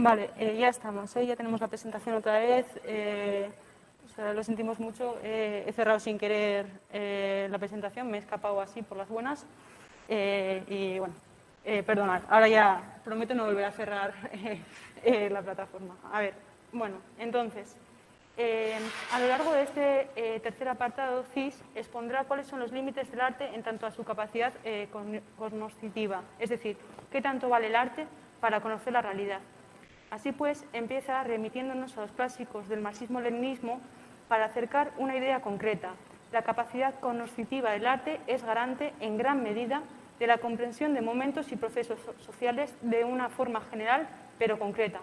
Vale, ya estamos, ya tenemos la presentación otra vez. O sea, lo sentimos mucho. He cerrado sin querer la presentación, me he escapado así por las buenas. Y bueno, perdonad, ahora ya prometo no volver a cerrar la plataforma. A ver, bueno, entonces, a lo largo de este tercer apartado, CIS expondrá cuáles son los límites del arte en tanto a su capacidad cognoscitiva, es decir, qué tanto vale el arte para conocer la realidad. Así pues, empieza remitiéndonos a los clásicos del marxismo-leninismo para acercar una idea concreta. La capacidad cognoscitiva del arte es garante, en gran medida, de la comprensión de momentos y procesos sociales de una forma general, pero concreta.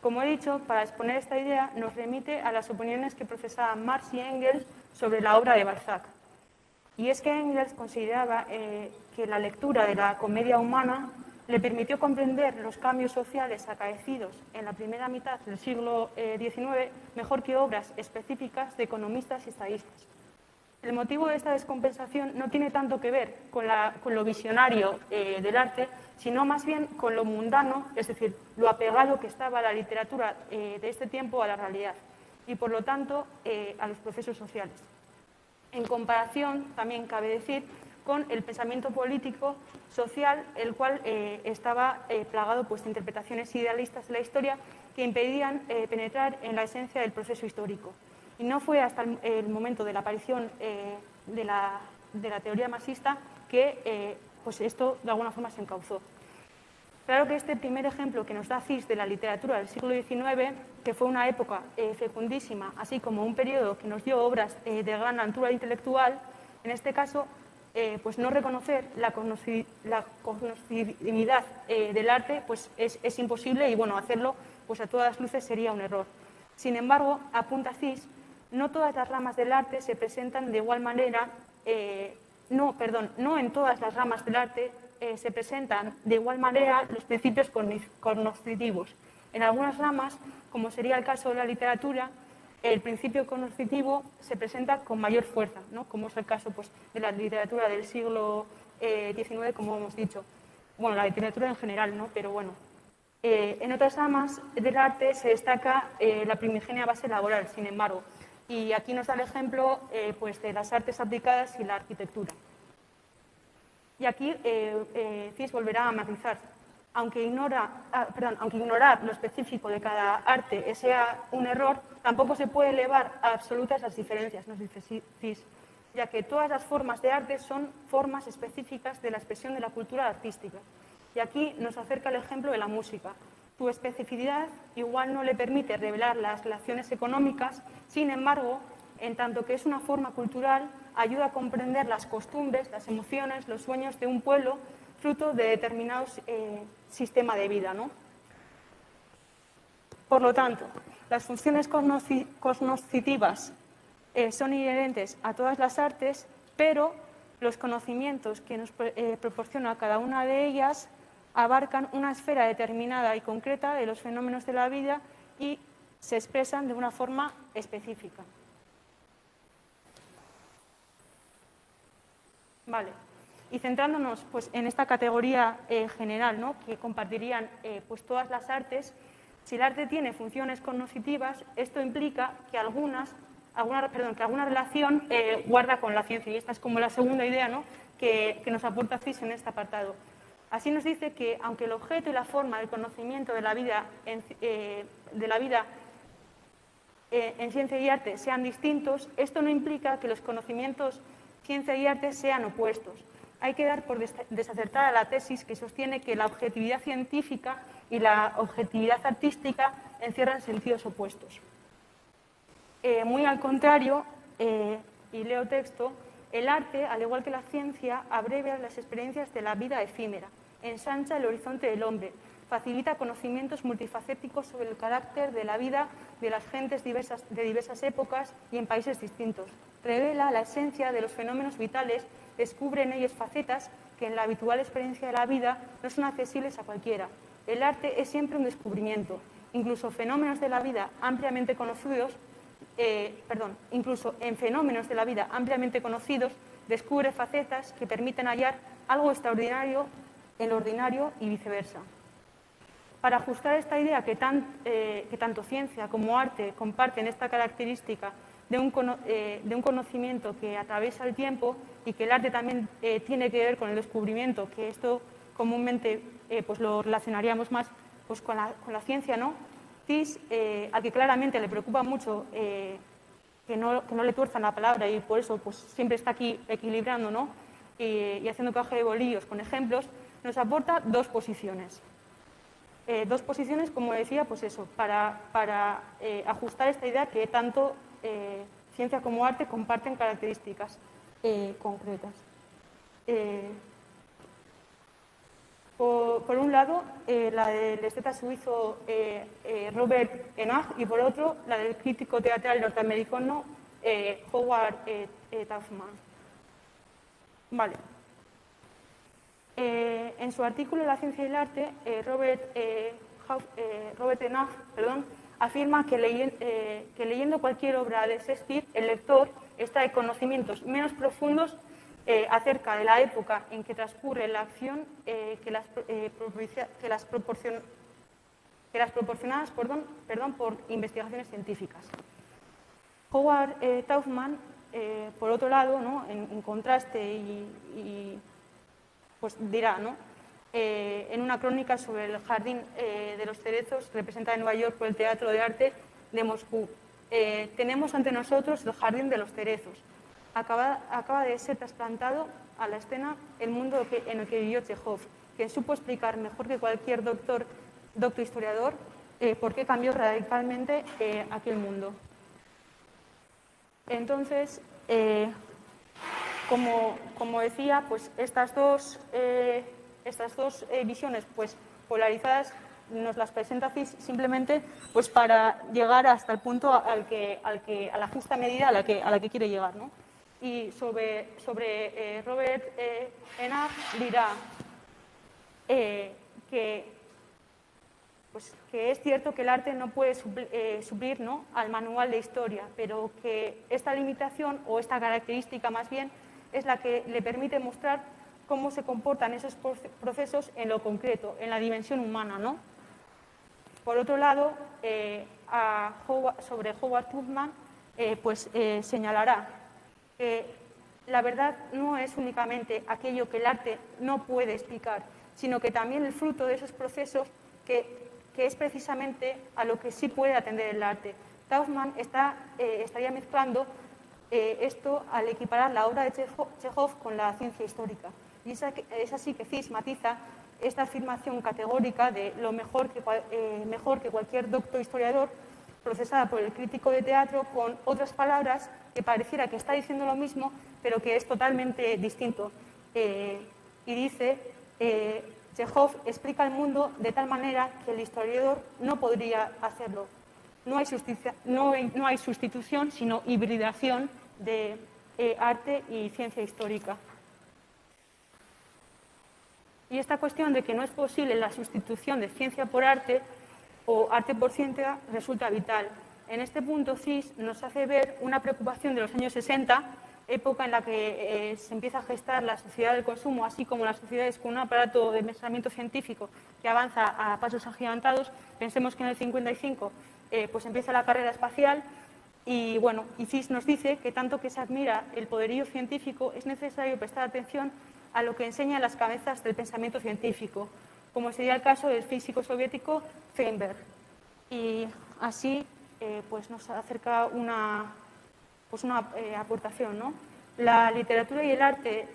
Como he dicho, para exponer esta idea nos remite a las opiniones que profesaban Marx y Engels sobre la obra de Balzac. Y es que Engels consideraba que la lectura de la comedia humana le permitió comprender los cambios sociales acaecidos en la primera mitad del siglo XIX mejor que obras específicas de economistas y estadistas. El motivo de esta descompensación no tiene tanto que ver con lo visionario del arte, sino más bien con lo mundano, es decir, lo apegado que estaba la literatura de este tiempo a la realidad y, por lo tanto, a los procesos sociales. En comparación, también cabe decir, con el pensamiento político social, el cual estaba plagado pues, de interpretaciones idealistas de la historia que impedían penetrar en la esencia del proceso histórico. Y no fue hasta el momento de la aparición de la teoría marxista que pues esto de alguna forma se encauzó. Claro que este primer ejemplo que nos da CIS de la literatura del siglo XIX, que fue una época fecundísima, así como un periodo que nos dio obras de gran altura intelectual, en este caso, pues no reconocer la cognoscibilidad del arte pues es imposible y bueno, hacerlo pues a todas luces sería un error. Sin embargo, apunta CIS, no todas las ramas del arte se presentan de igual manera, no en todas las ramas del arte se presentan de igual manera los principios cognoscitivos. En algunas ramas, como sería el caso de la literatura, el principio cognoscitivo se presenta con mayor fuerza, ¿no? Como es el caso pues, de la literatura del siglo XIX, como hemos dicho. Bueno, la literatura en general, ¿no? Pero bueno. En otras ramas del arte se destaca la primigenia base laboral, sin embargo. Y aquí nos da el ejemplo pues, de las artes aplicadas y la arquitectura. Y aquí CIS volverá a matizar. Aunque ignorar lo específico de cada arte sea un error, tampoco se puede elevar a absolutas las diferencias, nos dice CIS, ya que todas las formas de arte son formas específicas de la expresión de la cultura artística. Y aquí nos acerca el ejemplo de la música. Su especificidad igual no le permite revelar las relaciones económicas, sin embargo, en tanto que es una forma cultural, ayuda a comprender las costumbres, las emociones, los sueños de un pueblo, fruto de determinados sistema de vida, ¿no? Por lo tanto, las funciones cognoscitivas son inherentes a todas las artes, pero los conocimientos que nos proporciona cada una de ellas abarcan una esfera determinada y concreta de los fenómenos de la vida y se expresan de una forma específica. Vale. Y centrándonos pues, en esta categoría general, ¿no? Que compartirían pues, todas las artes, si el arte tiene funciones cognoscitivas, esto implica que alguna relación guarda con la ciencia. Y esta es como la segunda idea, ¿no? que nos aporta CIS en este apartado. Así nos dice que, aunque el objeto y la forma del conocimiento de la vida en ciencia y arte sean distintos, esto no implica que los conocimientos ciencia y arte sean opuestos. Hay que dar por desacertada la tesis que sostiene que la objetividad científica y la objetividad artística encierran sentidos opuestos. Muy al contrario, y leo texto, el arte, al igual que la ciencia, abrevia las experiencias de la vida efímera, ensancha el horizonte del hombre, facilita conocimientos multifacéticos sobre el carácter de la vida de las gentes de diversas épocas y en países distintos. Revela la esencia de los fenómenos vitales, descubre en ellos facetas que en la habitual experiencia de la vida no son accesibles a cualquiera. El arte es siempre un descubrimiento. Incluso fenómenos de la vida ampliamente conocidos, incluso en fenómenos de la vida ampliamente conocidos, descubre facetas que permiten hallar algo extraordinario en lo ordinario y viceversa. Para ajustar esta idea que tanto ciencia como arte comparten esta característica de un conocimiento que atraviesa el tiempo y que el arte también tiene que ver con el descubrimiento, que esto comúnmente pues lo relacionaríamos más pues con la ciencia, ¿no? Cis, al que claramente le preocupa mucho que no le tuerzan la palabra y por eso pues siempre está aquí equilibrando, ¿no? Y haciendo caja de bolillos con ejemplos, nos aporta dos posiciones. Dos posiciones, como decía, pues eso, para ajustar esta idea que tanto ciencia como arte comparten características concretas. Por un lado, la del esteta suizo Robert Enach y por otro, la del crítico teatral norteamericano Howard Taubman. Vale. En su artículo La ciencia y el arte, Robert Enach afirma que leyendo cualquier obra de Shakespeare, el lector extrae conocimientos menos profundos acerca de la época en que transcurre la acción que las proporcionadas por investigaciones científicas. Howard Taubman, por otro lado, ¿no? en contraste y pues dirá, ¿no? En una crónica sobre el Jardín de los Cerezos, representada en Nueva York por el Teatro de Arte de Moscú. Tenemos ante nosotros el Jardín de los Cerezos. Acaba de ser trasplantado a la escena el mundo en el que vivió Chekhov, quien supo explicar mejor que cualquier doctor historiador por qué cambió radicalmente aquel mundo. Entonces, como decía, pues estas dos visiones pues, polarizadas nos las presenta Cis simplemente pues, para llegar hasta el punto a la justa medida a la que quiere llegar, ¿no? Y sobre Robert Enach dirá que es cierto que el arte no puede suplir, ¿no? al manual de historia, pero que esta limitación o esta característica más bien es la que le permite mostrar cómo se comportan esos procesos en lo concreto, en la dimensión humana, ¿no? Por otro lado, sobre Howard Taubman, señalará que la verdad no es únicamente aquello que el arte no puede explicar, sino que también el fruto de esos procesos que es precisamente a lo que sí puede atender el arte. Taubman estaría mezclando esto al equiparar la obra de Chekhov con la ciencia histórica. Y es así que Cis matiza esta afirmación categórica de lo mejor que cualquier doctor historiador, procesada por el crítico de teatro, con otras palabras que pareciera que está diciendo lo mismo, pero que es totalmente distinto. Y dice, Chekhov explica el mundo de tal manera que el historiador no podría hacerlo. No hay sustitución, sino hibridación de arte y ciencia histórica. Y esta cuestión de que no es posible la sustitución de ciencia por arte o arte por ciencia resulta vital. En este punto, Cis nos hace ver una preocupación de los años 60, época en la que se empieza a gestar la sociedad del consumo, así como las sociedades con un aparato de pensamiento científico que avanza a pasos agigantados. Pensemos que en el 55 pues empieza la carrera espacial y, bueno, y Cis nos dice que tanto que se admira el poderío científico es necesario prestar atención a lo que enseñan las cabezas del pensamiento científico, como sería el caso del físico soviético Feinberg. Y así pues nos acerca una aportación, ¿no? La literatura y el arte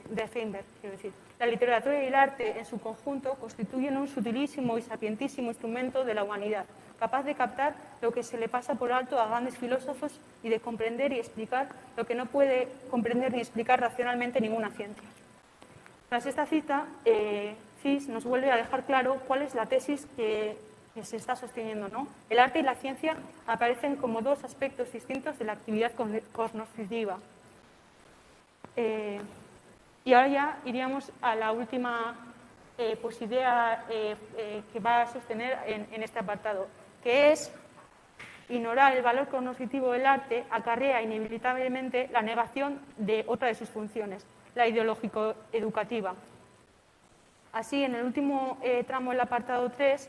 de Feinberg, quiero decir. La literatura y el arte en su conjunto constituyen un sutilísimo y sapientísimo instrumento de la humanidad, capaz de captar lo que se le pasa por alto a grandes filósofos y de comprender y explicar lo que no puede comprender ni explicar racionalmente ninguna ciencia. Tras esta cita, Cis nos vuelve a dejar claro cuál es la tesis que se está sosteniendo, ¿no? El arte y la ciencia aparecen como dos aspectos distintos de la actividad cognoscitiva. Y ahora ya iríamos a la última idea que va a sostener en este apartado, que es ignorar el valor cognoscitivo del arte acarrea inevitablemente la negación de otra de sus funciones, la ideológico-educativa. Así, en el último tramo del apartado 3,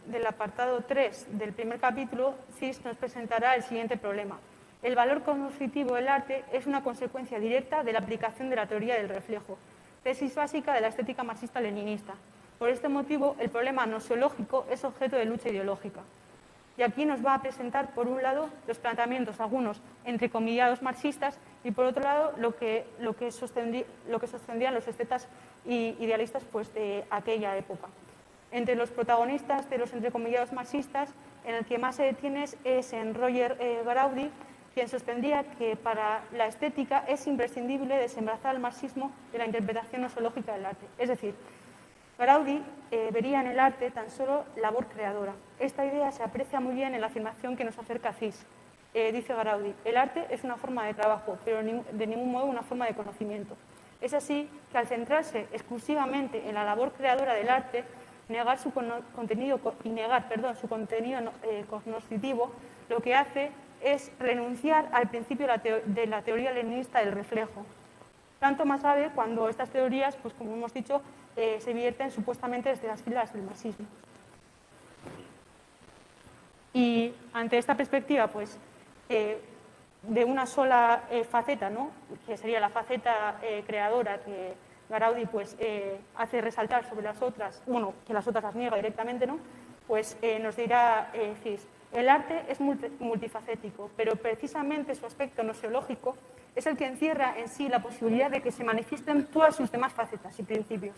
del apartado 3 del primer capítulo, CIS nos presentará el siguiente problema. El valor cognoscitivo del arte es una consecuencia directa de la aplicación de la teoría del reflejo, tesis básica de la estética marxista-leninista. Por este motivo, el problema noseológico es objeto de lucha ideológica. Y aquí nos va a presentar, por un lado, los planteamientos, algunos entrecomillados marxistas, y por otro lado, lo que sostenían los estetas y idealistas pues, de aquella época. Entre los protagonistas de los entrecomillados marxistas, en el que más se detiene es en Roger Garaudy, quien sostendría que para la estética es imprescindible desembrazar el marxismo de la interpretación nosológica del arte. Es decir, Garaudy vería en el arte tan solo labor creadora. Esta idea se aprecia muy bien en la afirmación que nos acerca a CIS. Dice Garaudy, el arte es una forma de trabajo, pero de ningún modo una forma de conocimiento. Es así que al centrarse exclusivamente en la labor creadora del arte, negar su contenido cognoscitivo, lo que hace es renunciar al principio de la teoría leninista del reflejo. Tanto más grave cuando estas teorías, pues como hemos dicho, se vierten supuestamente desde las filas del marxismo. Y ante esta perspectiva, pues, de una sola faceta, ¿no?, que sería la faceta creadora que Garaudy pues, hace resaltar sobre las otras, bueno, que las otras las niega directamente, ¿no?, pues nos dirá CIS. El arte es multifacético, pero precisamente su aspecto noseológico es el que encierra en sí la posibilidad de que se manifiesten todas sus demás facetas y principios.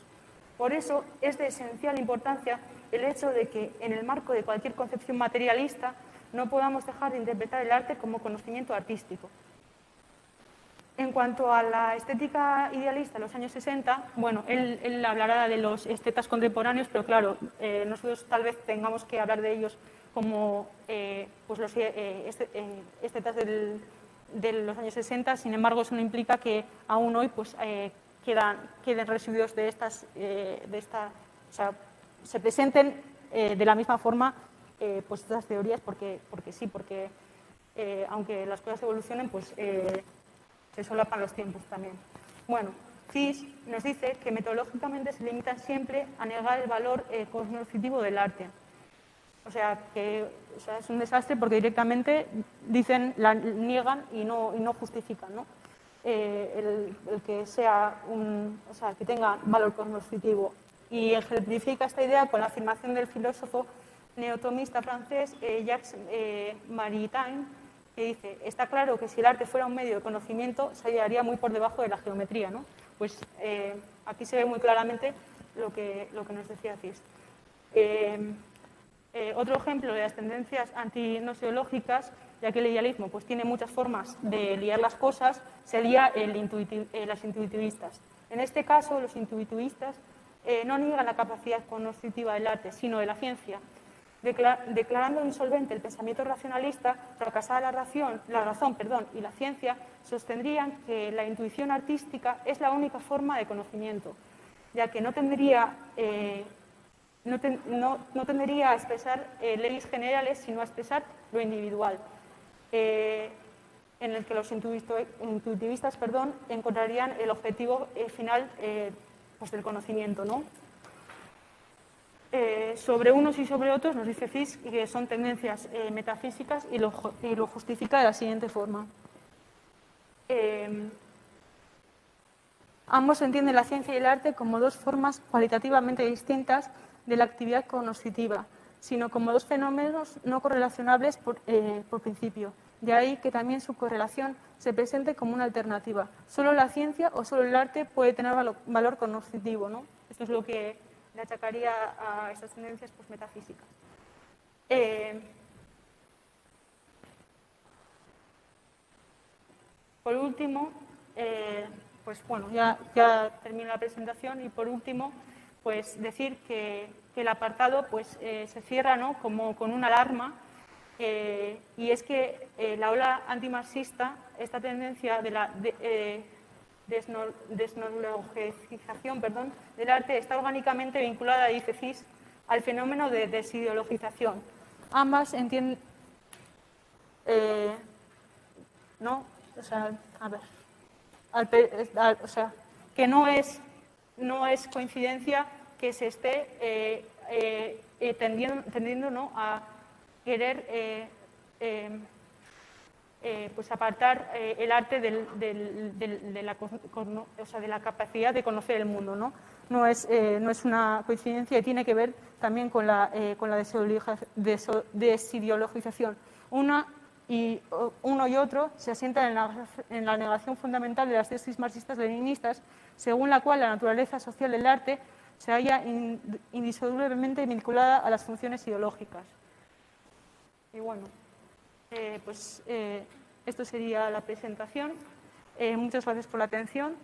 Por eso es de esencial importancia el hecho de que, en el marco de cualquier concepción materialista, no podamos dejar de interpretar el arte como conocimiento artístico. En cuanto a la estética idealista de los años 60, bueno, él hablará de los estetas contemporáneos, pero claro, nosotros tal vez tengamos que hablar de ellos como pues los estetas de los años 60, sin embargo, eso no implica que aún hoy pues, queden residuos de estas, o sea, se presenten de la misma forma pues estas teorías, porque sí, porque aunque las cosas evolucionen, pues se solapan los tiempos también. Bueno, CIS nos dice que metodológicamente se limitan siempre a negar el valor cognoscitivo del arte. O sea, que es un desastre porque directamente dicen, la niegan y no justifican, ¿no? El que sea o sea, que tenga valor cognoscitivo. Y ejemplifica esta idea con la afirmación del filósofo neotomista francés Jacques Maritain, que dice, está claro que si el arte fuera un medio de conocimiento, se hallaría muy por debajo de la geometría, ¿no? Pues aquí se ve muy claramente lo que nos decía CIS. Otro ejemplo de las tendencias antinoseológicas, ya que el idealismo pues, tiene muchas formas de liar las cosas, sería las intuitivistas. En este caso, los intuitivistas no niegan la capacidad cognoscitiva del arte, sino de la ciencia. Declarando insolvente el pensamiento racionalista, fracasada la razón y la ciencia, sostendrían que la intuición artística es la única forma de conocimiento, ya que no tendería a expresar leyes generales, sino a expresar lo individual, en el que los intuitivistas encontrarían el objetivo final pues del conocimiento, ¿no? Sobre unos y sobre otros nos dice CIS que son tendencias metafísicas y lo justifica de la siguiente forma. Ambos entienden la ciencia y el arte como dos formas cualitativamente distintas de la actividad cognoscitiva, sino como dos fenómenos no correlacionables por principio. De ahí que también su correlación se presente como una alternativa. Solo la ciencia o solo el arte puede tener valor cognoscitivo, ¿no? Esto es lo que le achacaría a estas tendencias pues, metafísicas. Por último, pues bueno, ya termino la presentación y por último, pues decir que el apartado pues, se cierra, ¿no?, como con una alarma, y es que la ola antimarxista, esta tendencia de la desnologización del arte, está orgánicamente vinculada, dice CIS, al fenómeno de desideologización. Ambas entienden... ¿no? O sea, a ver... o sea, que no es coincidencia que se esté tendiendo, ¿no?, a querer pues apartar el arte de la capacidad de conocer el mundo, ¿no? No es una coincidencia y tiene que ver también con la desideologización. Uno y otro se asientan en la negación fundamental de las tesis marxistas-leninistas, según la cual la naturaleza social del arte se halla indisolublemente vinculada a las funciones ideológicas. Y bueno, esto sería la presentación. Muchas gracias por la atención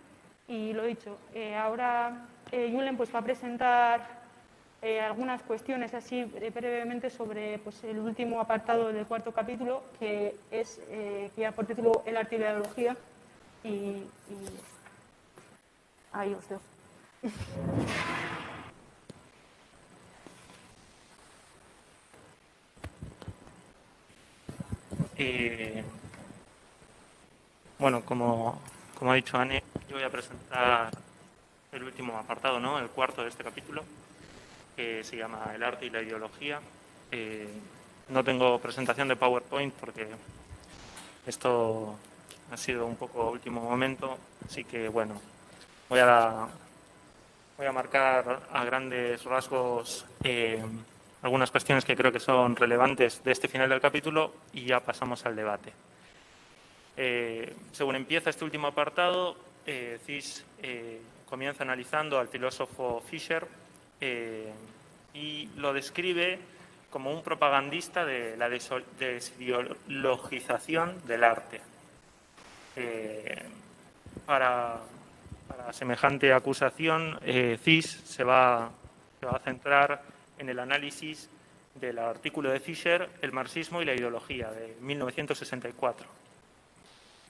y lo dicho, ahora Julen pues va a presentar algunas cuestiones así brevemente sobre el último apartado del cuarto capítulo, que es que ya por título El arte y la ideología, y ahí os dejo. Bueno, como ha dicho Anne, yo voy a presentar el último apartado, ¿no?, el cuarto de este capítulo, que se llama El arte y la ideología. No tengo presentación de PowerPoint porque esto ha sido un poco último momento, así que bueno, voy a marcar a grandes rasgos algunas cuestiones que creo que son relevantes de este final del capítulo y ya pasamos al debate. Según empieza este último apartado, Cis comienza analizando al filósofo Fischer y lo describe como un propagandista de la desideologización del arte. Para semejante acusación, Cis se va a centrar en el análisis del artículo de Fischer, El marxismo y la ideología, de 1964.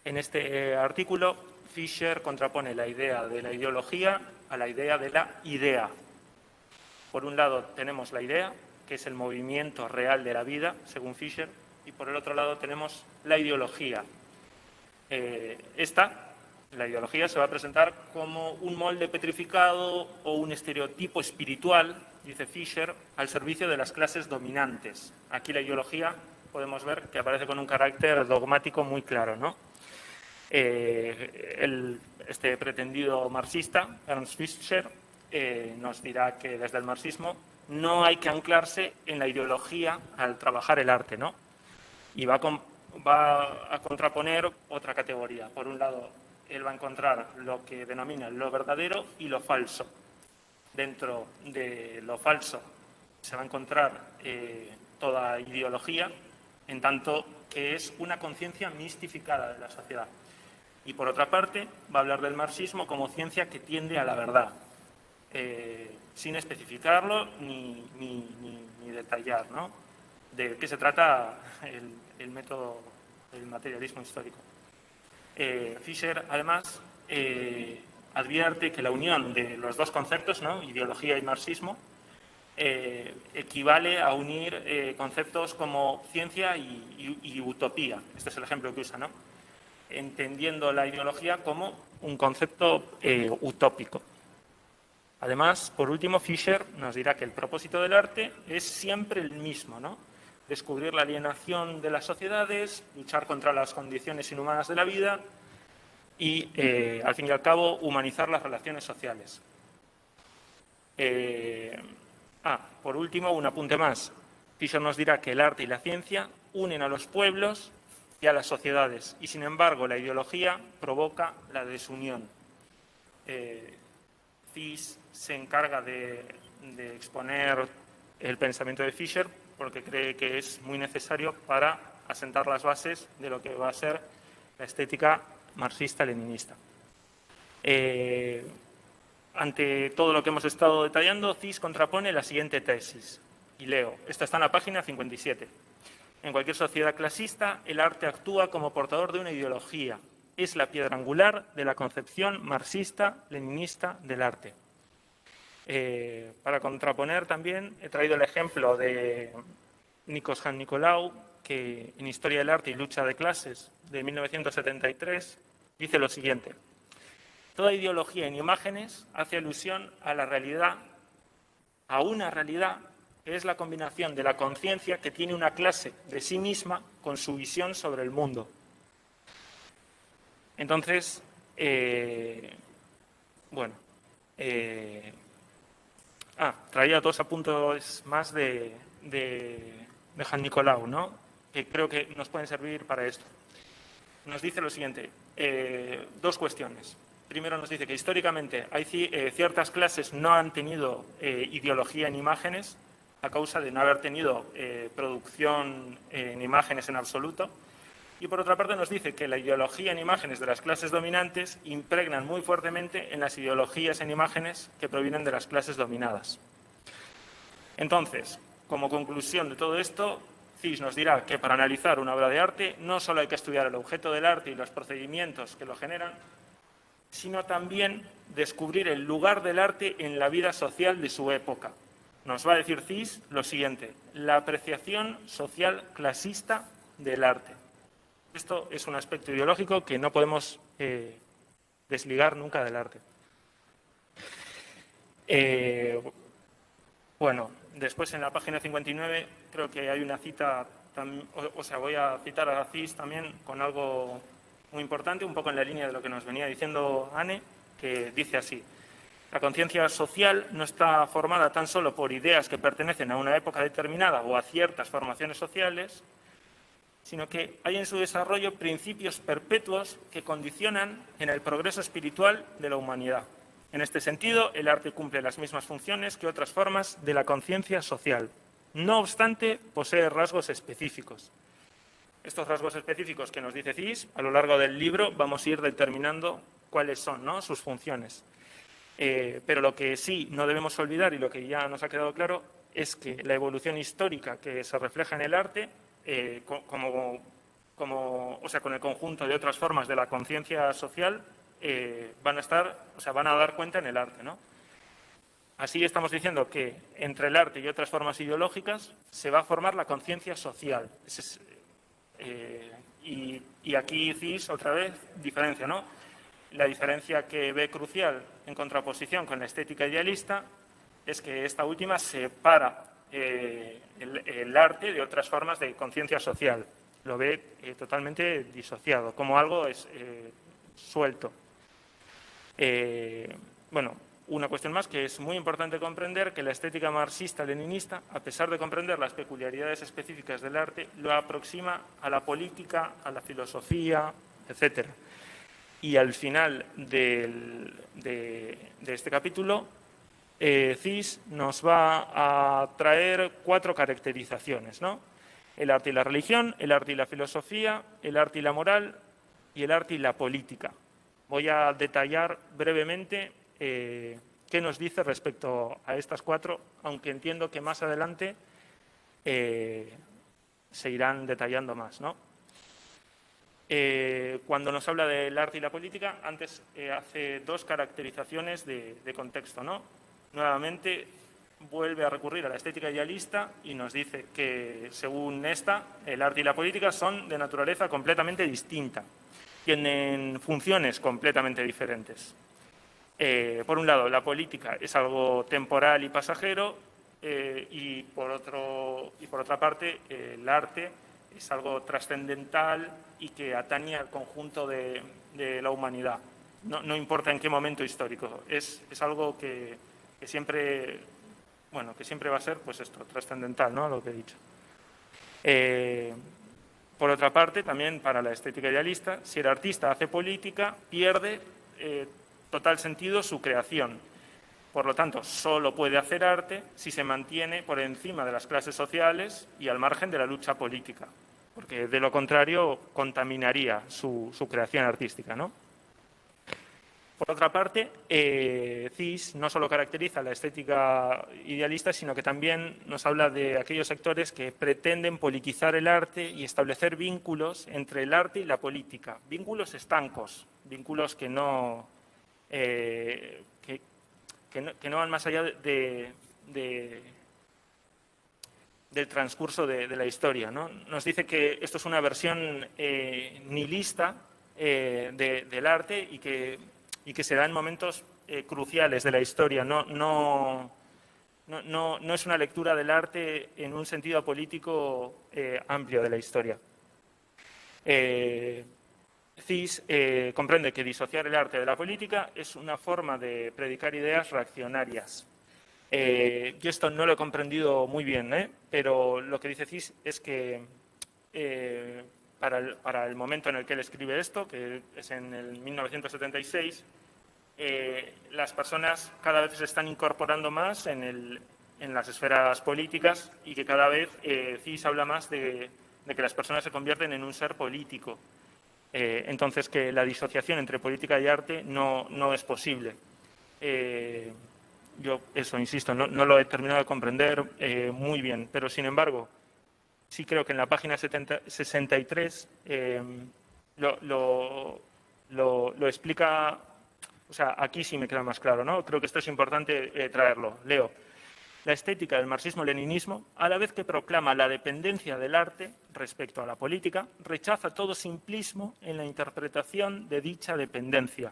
En este artículo, Fischer contrapone la idea de la ideología a la idea de la idea. Por un lado tenemos la idea, que es el movimiento real de la vida, según Fischer, y por el otro lado tenemos la ideología. La ideología se va a presentar como un molde petrificado o un estereotipo espiritual, dice Fischer, al servicio de las clases dominantes. Aquí la ideología podemos ver que aparece con un carácter dogmático muy claro, ¿no? Este pretendido marxista, Ernst Fischer, nos dirá que desde el marxismo no hay que anclarse en la ideología al trabajar el arte, ¿no? Y va a contraponer otra categoría. Por un lado, él va a encontrar lo que denomina lo verdadero y lo falso. Dentro de lo falso se va a encontrar toda ideología, en tanto que es una conciencia mistificada de la sociedad. Y por otra parte, va a hablar del marxismo como ciencia que tiende a la verdad, sin especificarlo ni detallar, ¿no?, de qué se trata el método del materialismo histórico. Fischer, además, advierte que la unión de los dos conceptos, ¿no?, ideología y marxismo, equivale a unir conceptos como ciencia y utopía. Este es el ejemplo que usa, ¿no?, entendiendo la ideología como un concepto utópico. Además, por último, Fischer nos dirá que el propósito del arte es siempre el mismo, ¿no?, descubrir la alienación de las sociedades, luchar contra las condiciones inhumanas de la vida y, al fin y al cabo, humanizar las relaciones sociales. Por último, un apunte más. Fischer nos dirá que el arte y la ciencia unen a los pueblos y a las sociedades, y sin embargo la ideología provoca la desunión. Cis se encarga de exponer el pensamiento de Fischer porque cree que es muy necesario para asentar las bases de lo que va a ser la estética marxista-leninista. Ante todo lo que hemos estado detallando, Cis contrapone la siguiente tesis, y leo, esta está en la página 57. En cualquier sociedad clasista, el arte actúa como portador de una ideología. Es la piedra angular de la concepción marxista-leninista del arte. Para contraponer también he traído el ejemplo de Nikos Handnicolau, que en Historia del arte y lucha de clases de 1973 dice lo siguiente: toda ideología en imágenes hace alusión a la realidad a una realidad que es la combinación de la conciencia que tiene una clase de sí misma con su visión sobre el mundo. Entonces, bueno, traía 2 apuntes más de Jan Nicolau, ¿no? Que creo que nos pueden servir para esto. Nos dice lo siguiente, 2 cuestiones. Primero nos dice que históricamente hay ciertas clases no han tenido ideología en imágenes a causa de no haber tenido producción en imágenes en absoluto. Y por otra parte nos dice que la ideología en imágenes de las clases dominantes impregnan muy fuertemente en las ideologías en imágenes que provienen de las clases dominadas. Entonces, como conclusión de todo esto, Cis nos dirá que para analizar una obra de arte no solo hay que estudiar el objeto del arte y los procedimientos que lo generan, sino también descubrir el lugar del arte en la vida social de su época. Nos va a decir Cis lo siguiente, la apreciación social clasista del arte. Esto es un aspecto ideológico que no podemos desligar nunca del arte. Bueno, después en la página 59 creo que hay una cita, voy a citar a Cis también con algo muy importante, un poco en la línea de lo que nos venía diciendo Anne, que dice así. La conciencia social no está formada tan solo por ideas que pertenecen a una época determinada o a ciertas formaciones sociales, sino que hay en su desarrollo principios perpetuos que condicionan en el progreso espiritual de la humanidad. En este sentido, el arte cumple las mismas funciones que otras formas de la conciencia social. No obstante, posee rasgos específicos. Estos rasgos específicos que nos dice Cis, a lo largo del libro vamos a ir determinando cuáles son, ¿no?, sus funciones. Pero lo que sí no debemos olvidar y lo que ya nos ha quedado claro es que la evolución histórica que se refleja en el arte, con el conjunto de otras formas de la conciencia social, van a dar cuenta en el arte, ¿no? Así estamos diciendo que entre el arte y otras formas ideológicas se va a formar la conciencia social. Y aquí Cis, otra vez, diferencia, ¿no? La diferencia que ve crucial en contraposición con la estética idealista es que esta última separa el arte de otras formas de conciencia social. Lo ve totalmente disociado, como algo suelto. Bueno, una cuestión más que es muy importante comprender, que la estética marxista-leninista, a pesar de comprender las peculiaridades específicas del arte, lo aproxima a la política, a la filosofía, etc. Y al final de este capítulo, Cis nos va a traer 4 caracterizaciones, ¿no? El arte y la religión, el arte y la filosofía, el arte y la moral y el arte y la política. Voy a detallar brevemente qué nos dice respecto a estas 4, aunque entiendo que más adelante se irán detallando más, ¿no? Cuando nos habla del arte y la política, antes hace 2 caracterizaciones de contexto, ¿no? Nuevamente vuelve a recurrir a la estética idealista y nos dice que, según esta, el arte y la política son de naturaleza completamente distinta. Tienen funciones completamente diferentes. Por un lado, la política es algo temporal y pasajero y por otra parte, el arte es algo trascendental y que atañe al conjunto de la humanidad. No importa en qué momento histórico. Es algo que siempre va a ser, pues esto, trascendental, ¿no?, lo que he dicho. Por otra parte, también para la estética idealista, si el artista hace política, pierde total sentido su creación. Por lo tanto, solo puede hacer arte si se mantiene por encima de las clases sociales y al margen de la lucha política, porque de lo contrario contaminaría su creación artística, ¿no? Por otra parte, Cis no solo caracteriza la estética idealista, sino que también nos habla de aquellos sectores que pretenden politizar el arte y establecer vínculos entre el arte y la política, vínculos estancos, vínculos que no van más allá del transcurso de la historia, ¿no? Nos dice que esto es una versión nihilista del arte y que se da en momentos cruciales de la historia. No no es una lectura del arte en un sentido político amplio de la historia. Cis comprende que disociar el arte de la política es una forma de predicar ideas reaccionarias. Yo esto no lo he comprendido muy bien, pero lo que dice Cis es que para el momento en el que él escribe esto, que es en el 1976, las personas cada vez se están incorporando más en las esferas políticas y que cada vez Cis habla más de que las personas se convierten en un ser político. Entonces, que la disociación entre política y arte no es posible. Yo, eso, insisto, no lo he terminado de comprender muy bien, pero sin embargo, sí creo que en la página 63 lo explica, o sea, aquí sí me queda más claro, ¿no? Creo que esto es importante traerlo. Leo. La estética del marxismo-leninismo, a la vez que proclama la dependencia del arte respecto a la política, rechaza todo simplismo en la interpretación de dicha dependencia.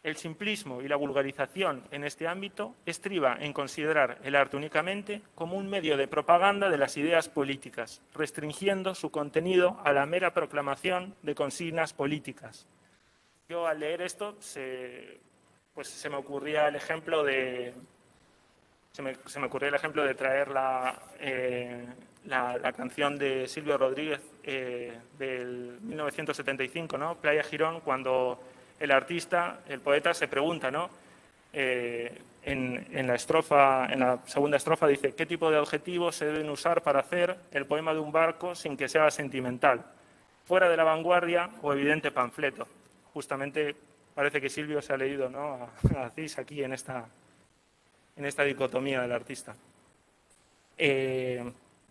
El simplismo y la vulgarización en este ámbito estriba en considerar el arte únicamente como un medio de propaganda de las ideas políticas, restringiendo su contenido a la mera proclamación de consignas políticas. Yo al leer esto pues se me ocurría el ejemplo de traer la canción de Silvio Rodríguez del 1975, ¿no? Playa Girón, cuando el artista, el poeta, se pregunta, ¿no? En la segunda estrofa dice: ¿qué tipo de adjetivos se deben usar para hacer el poema de un barco sin que sea sentimental? Fuera de la vanguardia o evidente panfleto. Justamente parece que Silvio se ha leído, ¿no? a Cis aquí en esta dicotomía del artista.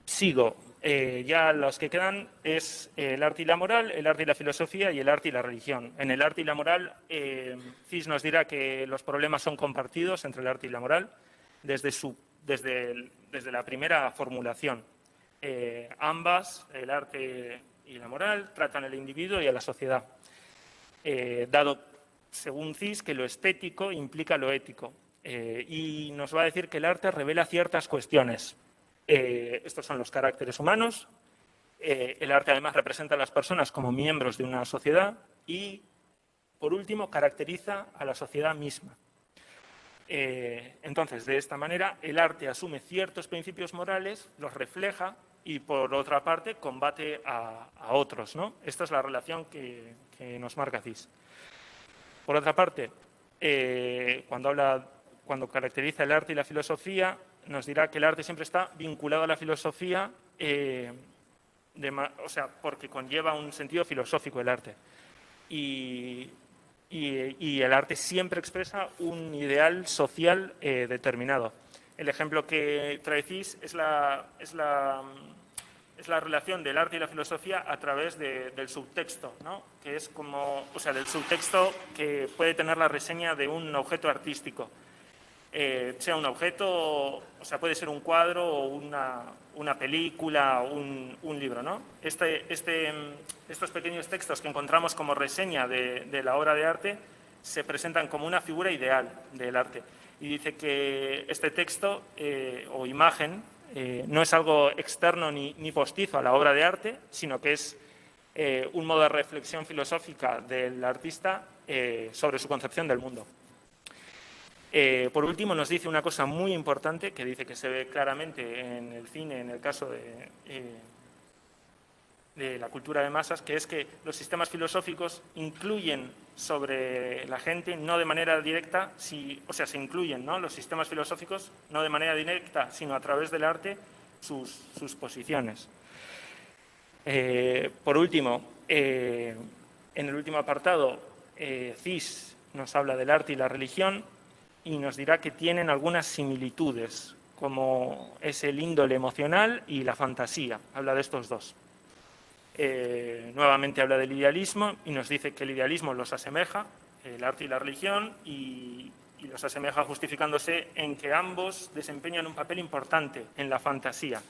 Sigo. Ya los que quedan es el arte y la moral, el arte y la filosofía y el arte y la religión. En el arte y la moral, Cis nos dirá que los problemas son compartidos entre el arte y la moral desde la primera formulación. Ambas, el arte y la moral, tratan al individuo y a la sociedad. Dado, según Cis, que lo estético implica lo ético. Y nos va a decir que el arte revela ciertas cuestiones. Estos son los caracteres humanos. El arte además representa a las personas como miembros de una sociedad y, por último, caracteriza a la sociedad misma. Entonces, de esta manera, el arte asume ciertos principios morales, los refleja y, por otra parte, combate a otros, ¿no? Esta es la relación que nos marca Cis. Por otra parte, cuando caracteriza el arte y la filosofía, nos dirá que el arte siempre está vinculado a la filosofía, porque conlleva un sentido filosófico el arte. Y el arte siempre expresa un ideal social determinado. El ejemplo que trae Cis es la relación del arte y la filosofía a través del subtexto, ¿no? Que es del subtexto que puede tener la reseña de un objeto artístico. Sea un objeto, puede ser un cuadro o una película o un libro, ¿no? Estos pequeños textos que encontramos como reseña de la obra de arte se presentan como una figura ideal del arte. Y dice que este texto o imagen no es algo externo ni postizo a la obra de arte, sino que es un modo de reflexión filosófica del artista sobre su concepción del mundo. Por último, nos dice una cosa muy importante que dice que se ve claramente en el cine, en el caso de la cultura de masas, que es que los sistemas filosóficos incluyen sobre la gente, no de manera directa, se incluyen, ¿no? Los sistemas filosóficos, no de manera directa, sino a través del arte, sus posiciones. Por último, en el último apartado, Cis nos habla del arte y la religión y nos dirá que tienen algunas similitudes, como es el índole emocional y la fantasía. Habla de estos dos. Nuevamente habla del idealismo y nos dice que el idealismo los asemeja, el arte y la religión, y los asemeja justificándose en que ambos desempeñan un papel importante en la fantasía.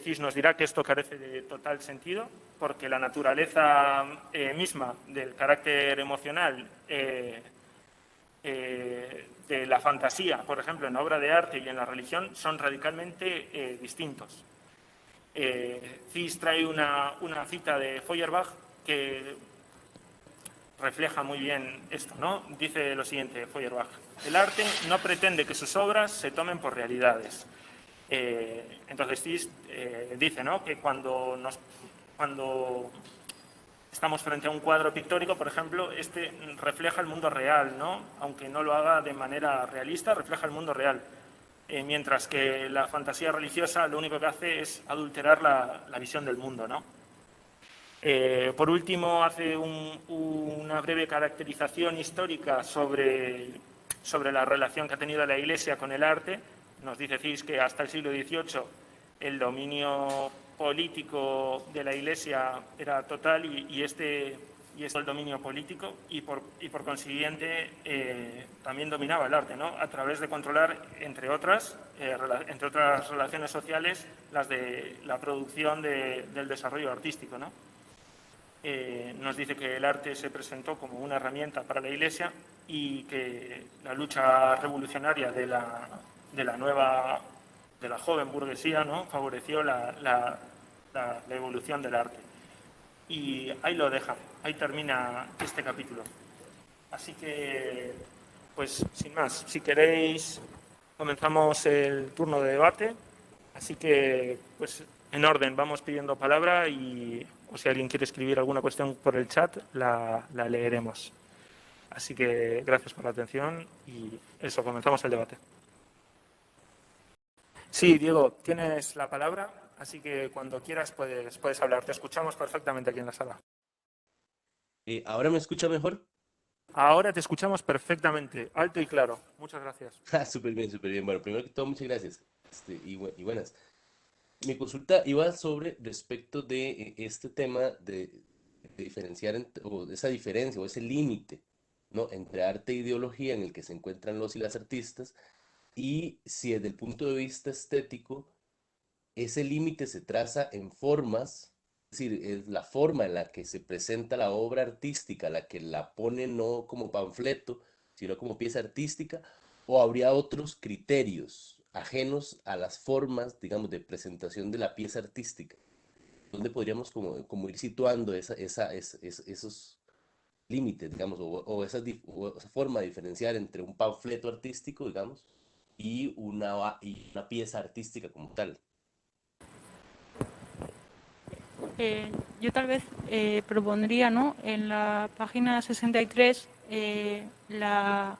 Cis nos dirá que esto carece de total sentido, porque la naturaleza misma del carácter emocional de la fantasía, por ejemplo, en la obra de arte y en la religión, son radicalmente distintos. Cis trae una cita de Feuerbach que refleja muy bien esto, ¿no? Dice lo siguiente, Feuerbach: el arte no pretende que sus obras se tomen por realidades. Entonces Cis dice, ¿no?, que cuando estamos frente a un cuadro pictórico, por ejemplo, este refleja el mundo real, ¿no? Aunque no lo haga de manera realista, refleja el mundo real. Mientras que la fantasía religiosa lo único que hace es adulterar la visión del mundo, ¿no? Por último, hace una breve caracterización histórica sobre la relación que ha tenido la Iglesia con el arte. Nos dice Cis que hasta el siglo XVIII el dominio político de la Iglesia era total y este es el dominio político y por consiguiente también dominaba el arte, ¿no?, a través de controlar, entre otras relaciones sociales, las de la producción del desarrollo artístico, ¿no? Nos dice que el arte se presentó como una herramienta para la Iglesia y que la lucha revolucionaria de la joven burguesía, ¿no?, favoreció la evolución del arte. Y ahí lo deja, ahí termina este capítulo. Así que, pues sin más, si queréis, comenzamos el turno de debate. Así que, pues en orden, vamos pidiendo palabra o si alguien quiere escribir alguna cuestión por el chat, la leeremos. Así que gracias por la atención y eso, comenzamos el debate. Sí, Diego, tienes la palabra, así que cuando quieras puedes hablar. Te escuchamos perfectamente aquí en la sala. ¿Ahora me escucha mejor? Ahora te escuchamos perfectamente, alto y claro. Muchas gracias. Súper bien, súper bien. Bueno, primero que todo, muchas gracias. Y buenas. Mi consulta iba sobre respecto de este tema de diferenciar o esa diferencia o ese límite, ¿no?, entre arte e ideología en el que se encuentran los y las artistas, y si desde el punto de vista estético ese límite se traza en formas, es decir, es la forma en la que se presenta la obra artística, la que la pone no como panfleto, sino como pieza artística, o habría otros criterios ajenos a las formas, digamos, de presentación de la pieza artística, donde podríamos como ir situando esos límites, digamos, o esa forma de diferenciar entre un panfleto artístico, digamos, y una pieza artística como tal. Yo tal vez propondría, ¿no?, en la página 63 la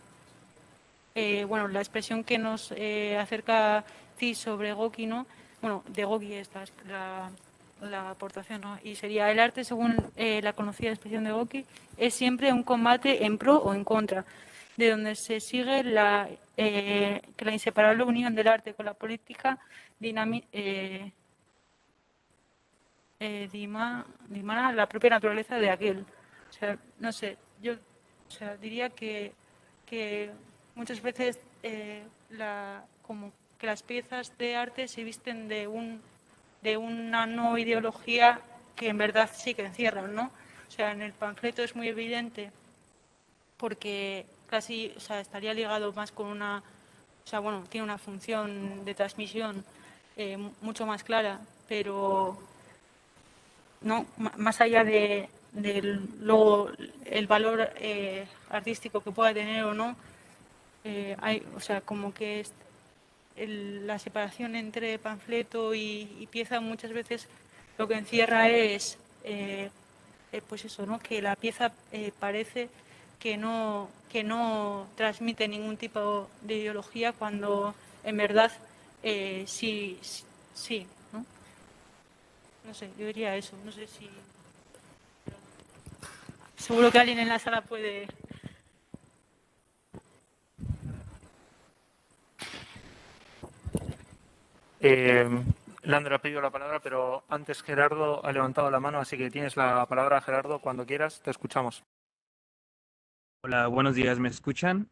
expresión que nos acerca Cis sobre Goki, ¿no? Bueno, de Goki esta es la aportación, ¿no? Y sería: el arte, según la conocida expresión de Goki, es siempre un combate en pro o en contra, de donde se sigue que la inseparable unión del arte con la política dimana la propia naturaleza de aquel. O sea, no sé, yo diría que muchas veces como que las piezas de arte se visten de una no ideología que en verdad sí que encierran, ¿no? O sea, en el panfleto es muy evidente porque casi, o sea, estaría ligado más con tiene una función de transmisión mucho más clara, pero no, más allá luego el valor artístico que pueda tener o no, o sea, como que la separación entre panfleto y pieza muchas veces lo que encierra es, pues eso, ¿no?, que la pieza parece que no transmite ningún tipo de ideología cuando en verdad sí, ¿no? No sé, yo diría eso, no sé si... Seguro que alguien en la sala puede... Leandro ha pedido la palabra, pero antes Gerardo ha levantado la mano, así que tienes la palabra, Gerardo, cuando quieras, te escuchamos. Hola, buenos días, ¿me escuchan?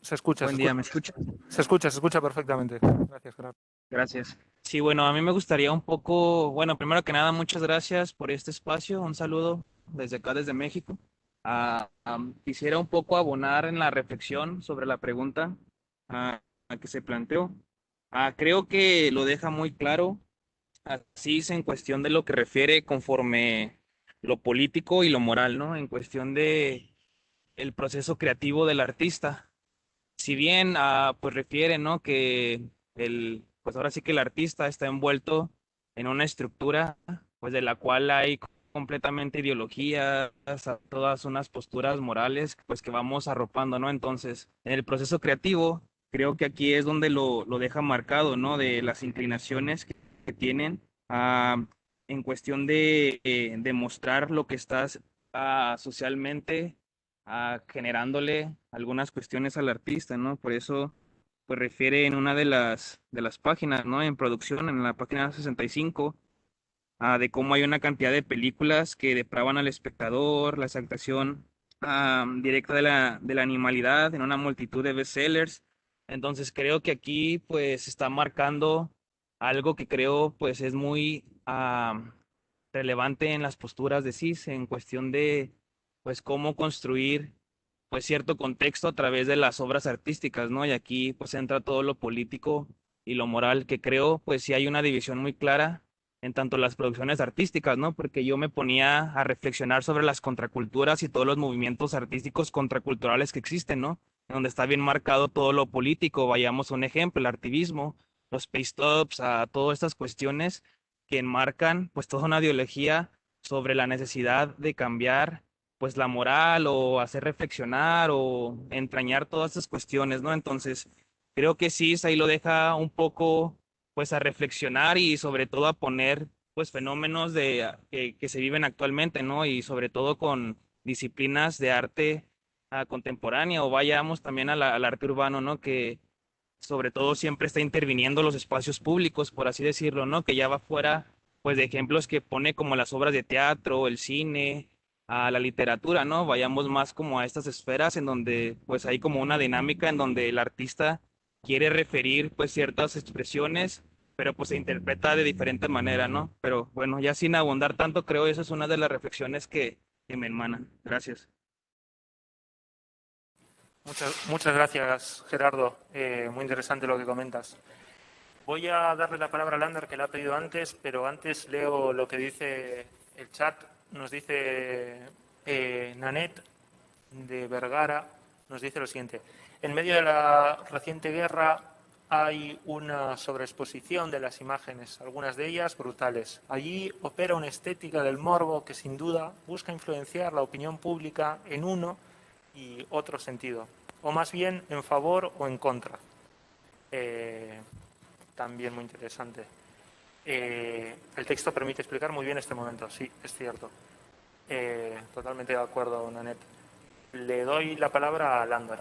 Se escucha, Buen día, ¿me escuchan? se escucha perfectamente. Gracias, Gerardo. Gracias. Sí, bueno, a mí me gustaría un poco, bueno, primero que nada, muchas gracias por este espacio. Un saludo desde acá, desde México. Quisiera un poco abonar en la reflexión sobre la pregunta que se planteó. Creo que lo deja muy claro, así es en cuestión de lo que refiere conforme lo político y lo moral, ¿no? En cuestión de el proceso creativo del artista. Si bien, pues refiere, ¿no? Que pues ahora sí que el artista está envuelto en una estructura, pues de la cual hay completamente ideologías, todas unas posturas morales, pues que vamos arropando, ¿no? Entonces, en el proceso creativo, creo que aquí es donde lo deja marcado, ¿no? De las inclinaciones que tienen ah, en cuestión de mostrar lo que estás socialmente generándole algunas cuestiones al artista, ¿no? Por eso, pues refiere en una de las páginas, ¿no? En producción, en la página 65, de cómo hay una cantidad de películas que depravan al espectador, la exaltación directa de la animalidad en una multitud de bestsellers. Entonces creo que aquí pues está marcando algo que creo pues es muy relevante en las posturas de CIS en cuestión de pues cómo construir pues cierto contexto a través de las obras artísticas, ¿no? Y aquí pues entra todo lo político y lo moral, que creo pues sí hay una división muy clara en tanto las producciones artísticas, ¿no? Porque yo me ponía a reflexionar sobre las contraculturas y todos los movimientos artísticos contraculturales que existen, ¿no? Donde está bien marcado todo lo político. Vayamos a un ejemplo, el activismo, los paste-ups, a todas estas cuestiones que enmarcan pues toda una ideología sobre la necesidad de cambiar pues la moral o hacer reflexionar o entrañar todas estas cuestiones, ¿no? Entonces, creo que sí, ahí lo deja un poco pues a reflexionar y sobre todo a poner pues fenómenos que se viven actualmente, ¿no? Y sobre todo con disciplinas de arte contemporánea o vayamos también al arte urbano, ¿no? Que sobre todo siempre está interviniendo los espacios públicos, por así decirlo, ¿no? Que ya va fuera, pues, de ejemplos que pone como las obras de teatro, el cine, a la literatura, ¿no? Vayamos más como a estas esferas en donde, pues, hay como una dinámica en donde el artista quiere referir, pues, ciertas expresiones, pero pues se interpreta de diferente manera, ¿no? Pero bueno, ya sin abundar tanto, creo esa es una de las reflexiones que me hermanan. Gracias. Muchas gracias, Gerardo. Muy interesante lo que comentas. Voy a darle la palabra a Lander, que la ha pedido antes, pero antes leo lo que dice el chat. Nos dice Nanet de Vergara, nos dice lo siguiente. En medio de la reciente guerra hay una sobreexposición de las imágenes, algunas de ellas brutales. Allí opera una estética del morbo que sin duda busca influenciar la opinión pública en uno y otro sentido, o más bien en favor o en contra. También muy interesante. El texto permite explicar muy bien este momento, sí, es cierto. Totalmente de acuerdo, Nanet. Le doy la palabra a Lander.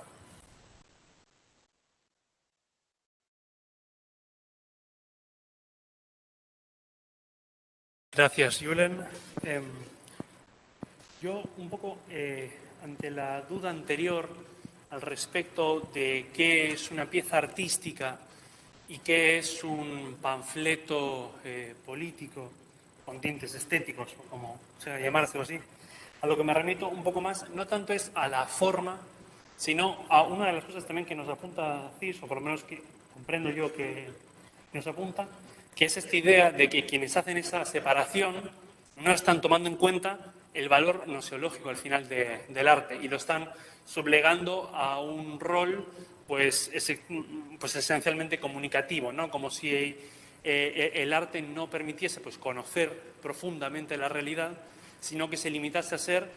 Gracias, Julen. Yo un poco ante la duda anterior al respecto de qué es una pieza artística y qué es un panfleto político con tintes estéticos, o como sea llamarse o así, a lo que me remito un poco más, no tanto es a la forma, sino a una de las cosas también que nos apunta CIS, o por lo menos que comprendo yo que nos apunta, que es esta idea de que quienes hacen esa separación no están tomando en cuenta el valor noseológico al final del arte y lo están sublegando a un rol pues esencialmente comunicativo, ¿no? Como si el arte no permitiese pues conocer profundamente la realidad, sino que se limitase a ser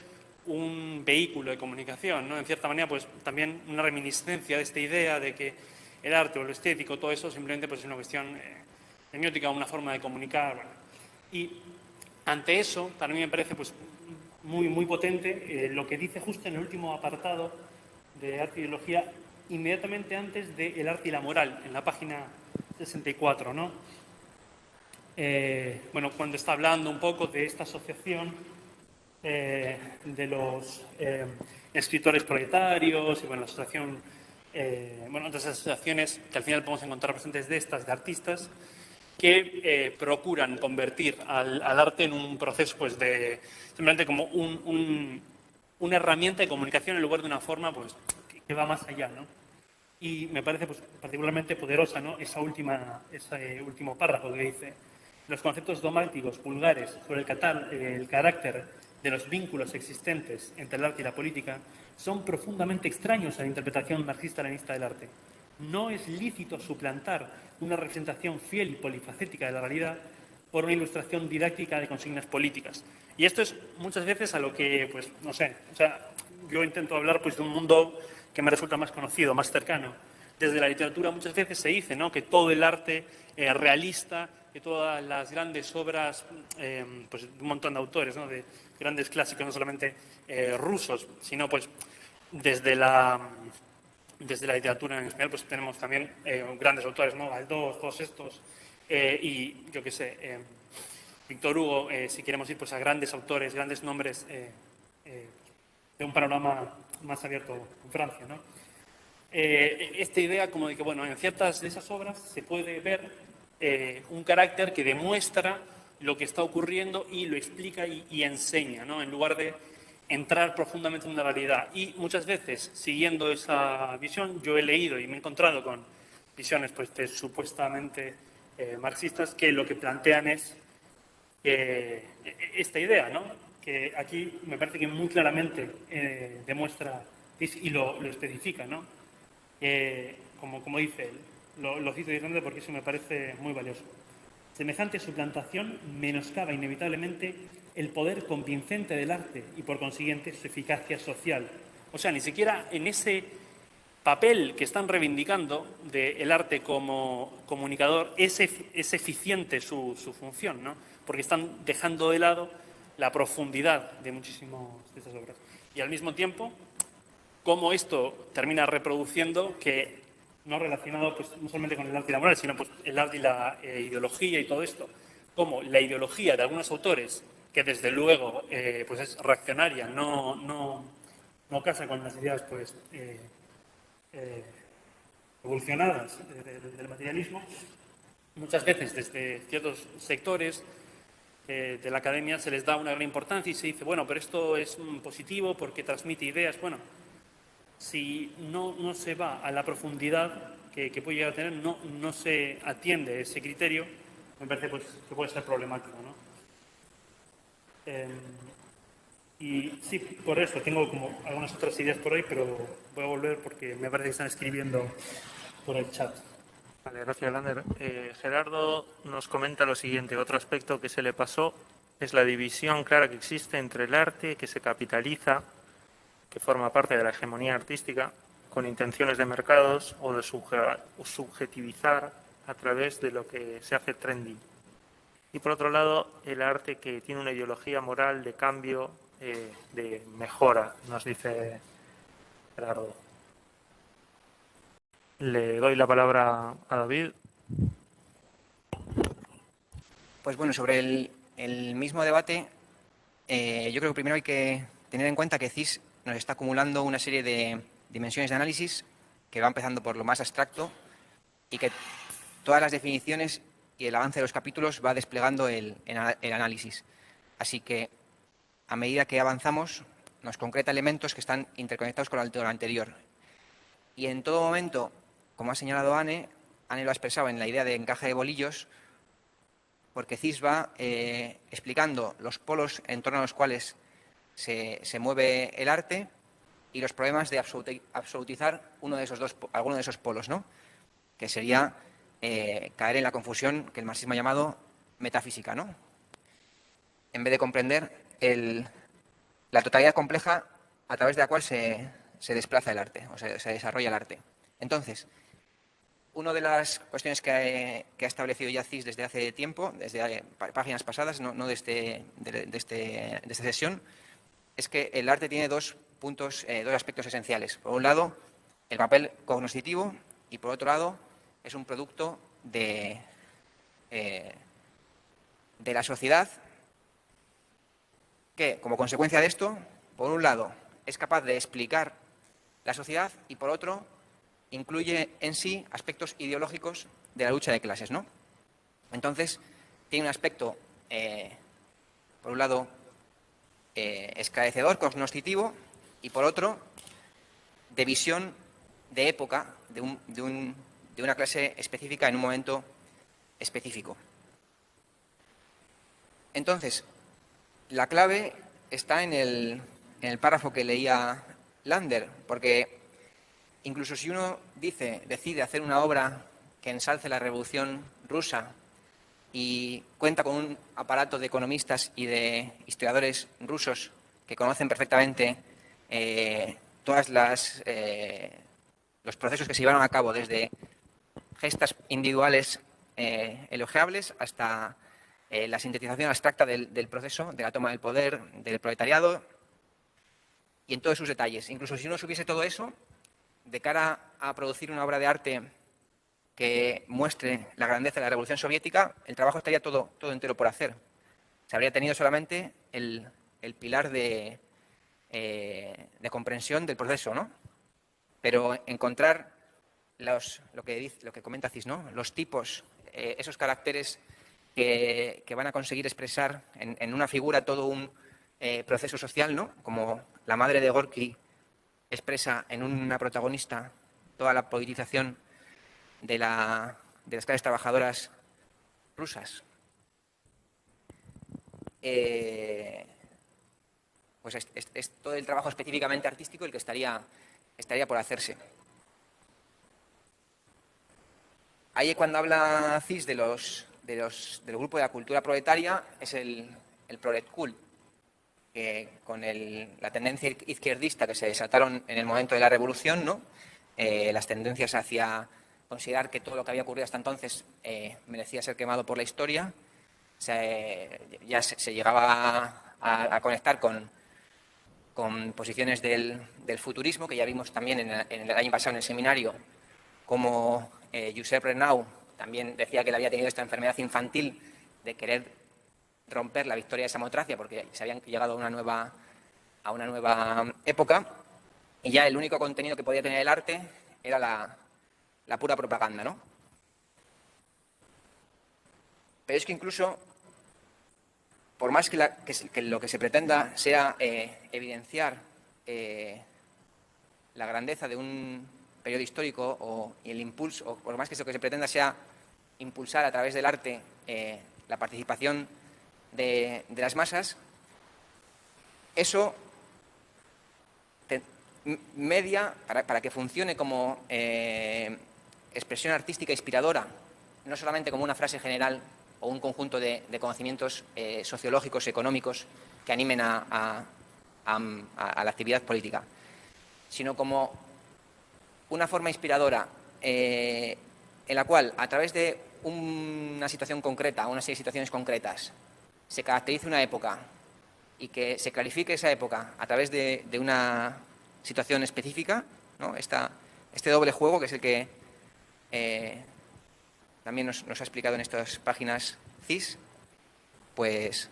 un vehículo de comunicación, ¿no? En cierta manera, pues también una reminiscencia de esta idea de que el arte o lo estético, todo eso simplemente pues, es una cuestión semiótica, una forma de comunicar. Bueno. Y ante eso, para mí me parece pues, muy, muy potente lo que dice justo en el último apartado de Arte y Ideología, inmediatamente antes de El arte y la moral, en la página 64, ¿no? Bueno, cuando está hablando un poco de esta asociación de los escritores proletarios y bueno, la asociación, otras asociaciones que al final podemos encontrar presentes de estas, de artistas, que procuran convertir al arte en un proceso pues, de simplemente como una herramienta de comunicación en lugar de una forma pues, que va más allá, ¿no? Y me parece pues, particularmente poderosa, ¿no? Ese último párrafo que dice: los conceptos dogmáticos vulgares sobre el carácter de los vínculos existentes entre el arte y la política son profundamente extraños a la interpretación marxista-leninista del arte. No es lícito suplantar una representación fiel y polifacética de la realidad por una ilustración didáctica de consignas políticas. Y esto es muchas veces a lo que, pues, no sé, o sea, yo intento hablar pues de un mundo que me resulta más conocido, más cercano. Desde la literatura muchas veces se dice, ¿no?, que todo el arte realista, que todas las grandes obras, pues de un montón de autores, ¿no?, de grandes clásicos, no solamente rusos, sino pues desde la literatura en español, pues tenemos también grandes autores, ¿no?, Galdós, todos estos, y yo qué sé, Víctor Hugo, si queremos ir pues a grandes autores, grandes nombres de un panorama más abierto en Francia, ¿no? Esta idea como de que, bueno, en ciertas de esas obras se puede ver un carácter que demuestra lo que está ocurriendo y lo explica y enseña, ¿no?, en lugar de entrar profundamente en la realidad. Y muchas veces, siguiendo esa visión, yo he leído y me he encontrado con visiones pues, supuestamente marxistas que lo que plantean es esta idea, ¿no?, que aquí me parece que muy claramente demuestra y lo especifica, ¿no?, como dice él. Lo cito directamente porque eso me parece muy valioso. Semejante suplantación menoscaba inevitablemente el poder convincente del arte y, por consiguiente, su eficacia social. O sea, ni siquiera en ese papel que están reivindicando del arte como comunicador es eficiente su función, ¿no?, porque están dejando de lado la profundidad de muchísimas de estas obras. Y al mismo tiempo, cómo esto termina reproduciendo que, no relacionado pues, no solamente con el arte y la moral, sino pues, el arte y la ideología y todo esto, como la ideología de algunos autores, que desde luego pues es reaccionaria, no casa con las ideas pues, evolucionadas del materialismo, muchas veces desde ciertos sectores de la academia se les da una gran importancia y se dice, bueno, pero esto es positivo porque transmite ideas. Bueno, si no se va a la profundidad que puede llegar a tener, no se atiende ese criterio, me parece pues, que puede ser problemático, ¿no? Y sí, por eso tengo como algunas otras ideas por ahí, pero voy a volver porque me parece que están escribiendo por el chat. Vale, gracias, Lander. Gerardo nos comenta lo siguiente: otro aspecto que se le pasó es la división clara que existe entre el arte que se capitaliza, que forma parte de la hegemonía artística, con intenciones de mercados o de subjetivizar a través de lo que se hace trendy. Y por otro lado, el arte que tiene una ideología moral de cambio, de mejora, nos dice Gerardo. Le doy la palabra a David. Pues bueno, sobre el mismo debate, yo creo que primero hay que tener en cuenta que CIS nos está acumulando una serie de dimensiones de análisis que va empezando por lo más abstracto y que todas las definiciones y el avance de los capítulos va desplegando el análisis. Así que, a medida que avanzamos, nos concreta elementos que están interconectados con lo anterior. Y en todo momento, como ha señalado Anne lo ha expresado en la idea de encaje de bolillos, porque CIS va explicando los polos en torno a los cuales se mueve el arte y los problemas de absolutizar alguno de esos polos, ¿no?, que sería caer en la confusión que el marxismo ha llamado metafísica, ¿no?, en vez de comprender la totalidad compleja a través de la cual se desplaza el arte, o se desarrolla el arte. Entonces, una de las cuestiones que ha establecido ya CIS desde hace tiempo, desde páginas pasadas, no de esta sesión, es que el arte tiene dos aspectos esenciales. Por un lado, el papel cognoscitivo y, por otro lado, es un producto de la sociedad que, como consecuencia de esto, por un lado, es capaz de explicar la sociedad y, por otro, incluye en sí aspectos ideológicos de la lucha de clases, ¿no? Entonces, tiene un aspecto, por un lado, esclarecedor, cognoscitivo, y por otro, de visión de época de una clase específica en un momento específico. Entonces, la clave está en el párrafo que leía Lander, porque incluso si uno decide hacer una obra que ensalce la Revolución Rusa y cuenta con un aparato de economistas y de historiadores rusos que conocen perfectamente todos los procesos que se llevaron a cabo, desde gestas individuales elogiables hasta la sintetización abstracta del proceso, de la toma del poder, del proletariado, y en todos sus detalles. Incluso si uno supiese todo eso, de cara a producir una obra de arte que muestre la grandeza de la Revolución Soviética, el trabajo estaría todo entero por hacer. Se habría tenido solamente el pilar de comprensión del proceso, ¿no? Pero encontrar lo que comenta Cis, ¿no? Los tipos, esos caracteres que van a conseguir expresar en una figura todo un proceso social, ¿no? Como la madre de Gorky expresa en una protagonista toda la politización de las clases trabajadoras rusas. Pues es todo el trabajo específicamente artístico el que estaría por hacerse. Ahí cuando habla Cis del grupo de la cultura proletaria es el proletkult, que con la tendencia izquierdista que se desataron en el momento de la revolución, ¿no? Las tendencias hacia considerar que todo lo que había ocurrido hasta entonces merecía ser quemado por la historia, ya se llegaba a conectar con posiciones del futurismo, que ya vimos también en el año pasado en el seminario, como Josep Renau también decía que él había tenido esta enfermedad infantil de querer romper la victoria de Samotracia porque se habían llegado a una nueva época, y ya el único contenido que podía tener el arte era la pura propaganda, ¿no? Pero es que incluso, por más que lo que se pretenda sea evidenciar la grandeza de un periodo histórico y el impulso, o por más que lo que se pretenda sea impulsar a través del arte la participación de las masas, eso media, para que funcione como expresión artística inspiradora, no solamente como una frase general o un conjunto de conocimientos sociológicos, económicos, que animen a la actividad política, sino como una forma inspiradora en la cual, a través de una situación concreta, una serie de situaciones concretas, se caracterice una época y que se clarifique esa época a través de una situación específica, ¿no? Este doble juego, que es el que también nos ha explicado en estas páginas Cis, pues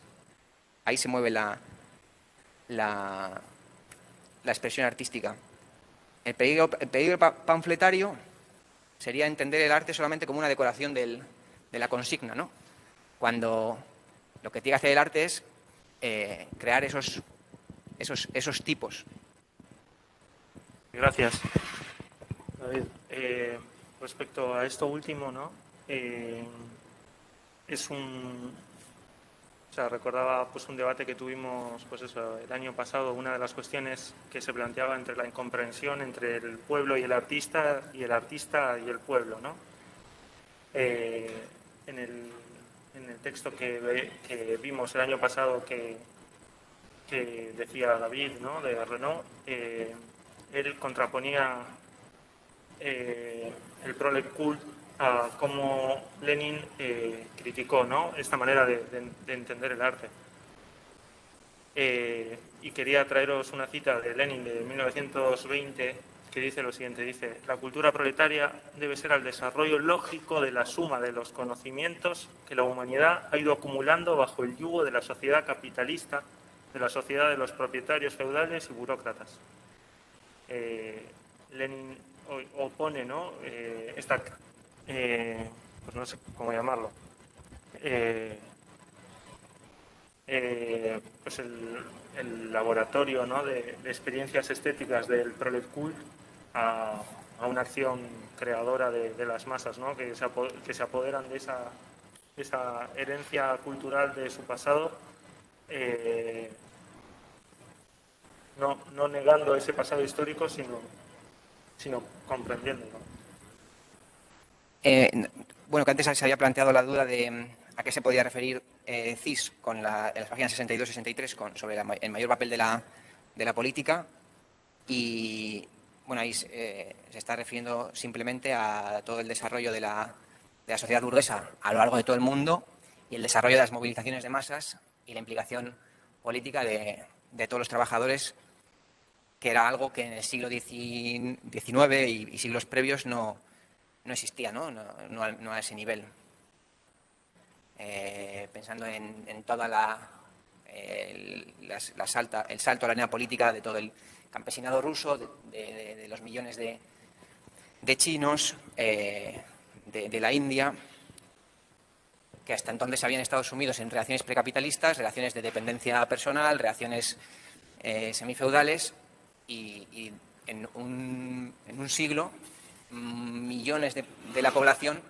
ahí se mueve la expresión artística. El peligro panfletario sería entender el arte solamente como una decoración de la consigna, ¿no? Cuando lo que tiene que hacer el arte es crear esos tipos. Gracias, David. Respecto a esto último, ¿no? Recordaba pues un debate que tuvimos pues eso, el año pasado. Una de las cuestiones que se planteaba entre la incomprensión entre el pueblo y el artista y el pueblo, ¿no? En el texto que vimos el año pasado que decía David, ¿no? De Renaud, él contraponía el proletkult a cómo Lenin criticó, ¿no? Esta manera de entender el arte. Y quería traeros una cita de Lenin de 1920 que dice lo siguiente, dice: la cultura proletaria debe ser el desarrollo lógico de la suma de los conocimientos que la humanidad ha ido acumulando bajo el yugo de la sociedad capitalista, de la sociedad de los propietarios feudales y burócratas. Lenin opone, ¿no? Pues no sé cómo llamarlo, pues el laboratorio, ¿no?, de experiencias estéticas del Prolet Cult a una acción creadora de las masas, ¿no?, que se apoderan de esa herencia cultural de su pasado, no negando ese pasado histórico, sino comprendiéndolo. Bueno, que antes se había planteado la duda de a qué se podía referir CIS en las páginas 62 y 63 sobre el mayor papel de la política, y bueno, ahí se está refiriendo simplemente a todo el desarrollo de la sociedad burguesa a lo largo de todo el mundo y el desarrollo de las movilizaciones de masas y la implicación política de todos los trabajadores, que era algo que en el siglo XIX y siglos previos no existía, ¿no? No a ese nivel. Pensando en toda el salto a la arena política de todo el campesinado ruso, de los millones de chinos, de la India, que hasta entonces habían estado sumidos en relaciones precapitalistas, relaciones de dependencia personal, relaciones semifeudales, y en un siglo millones de la población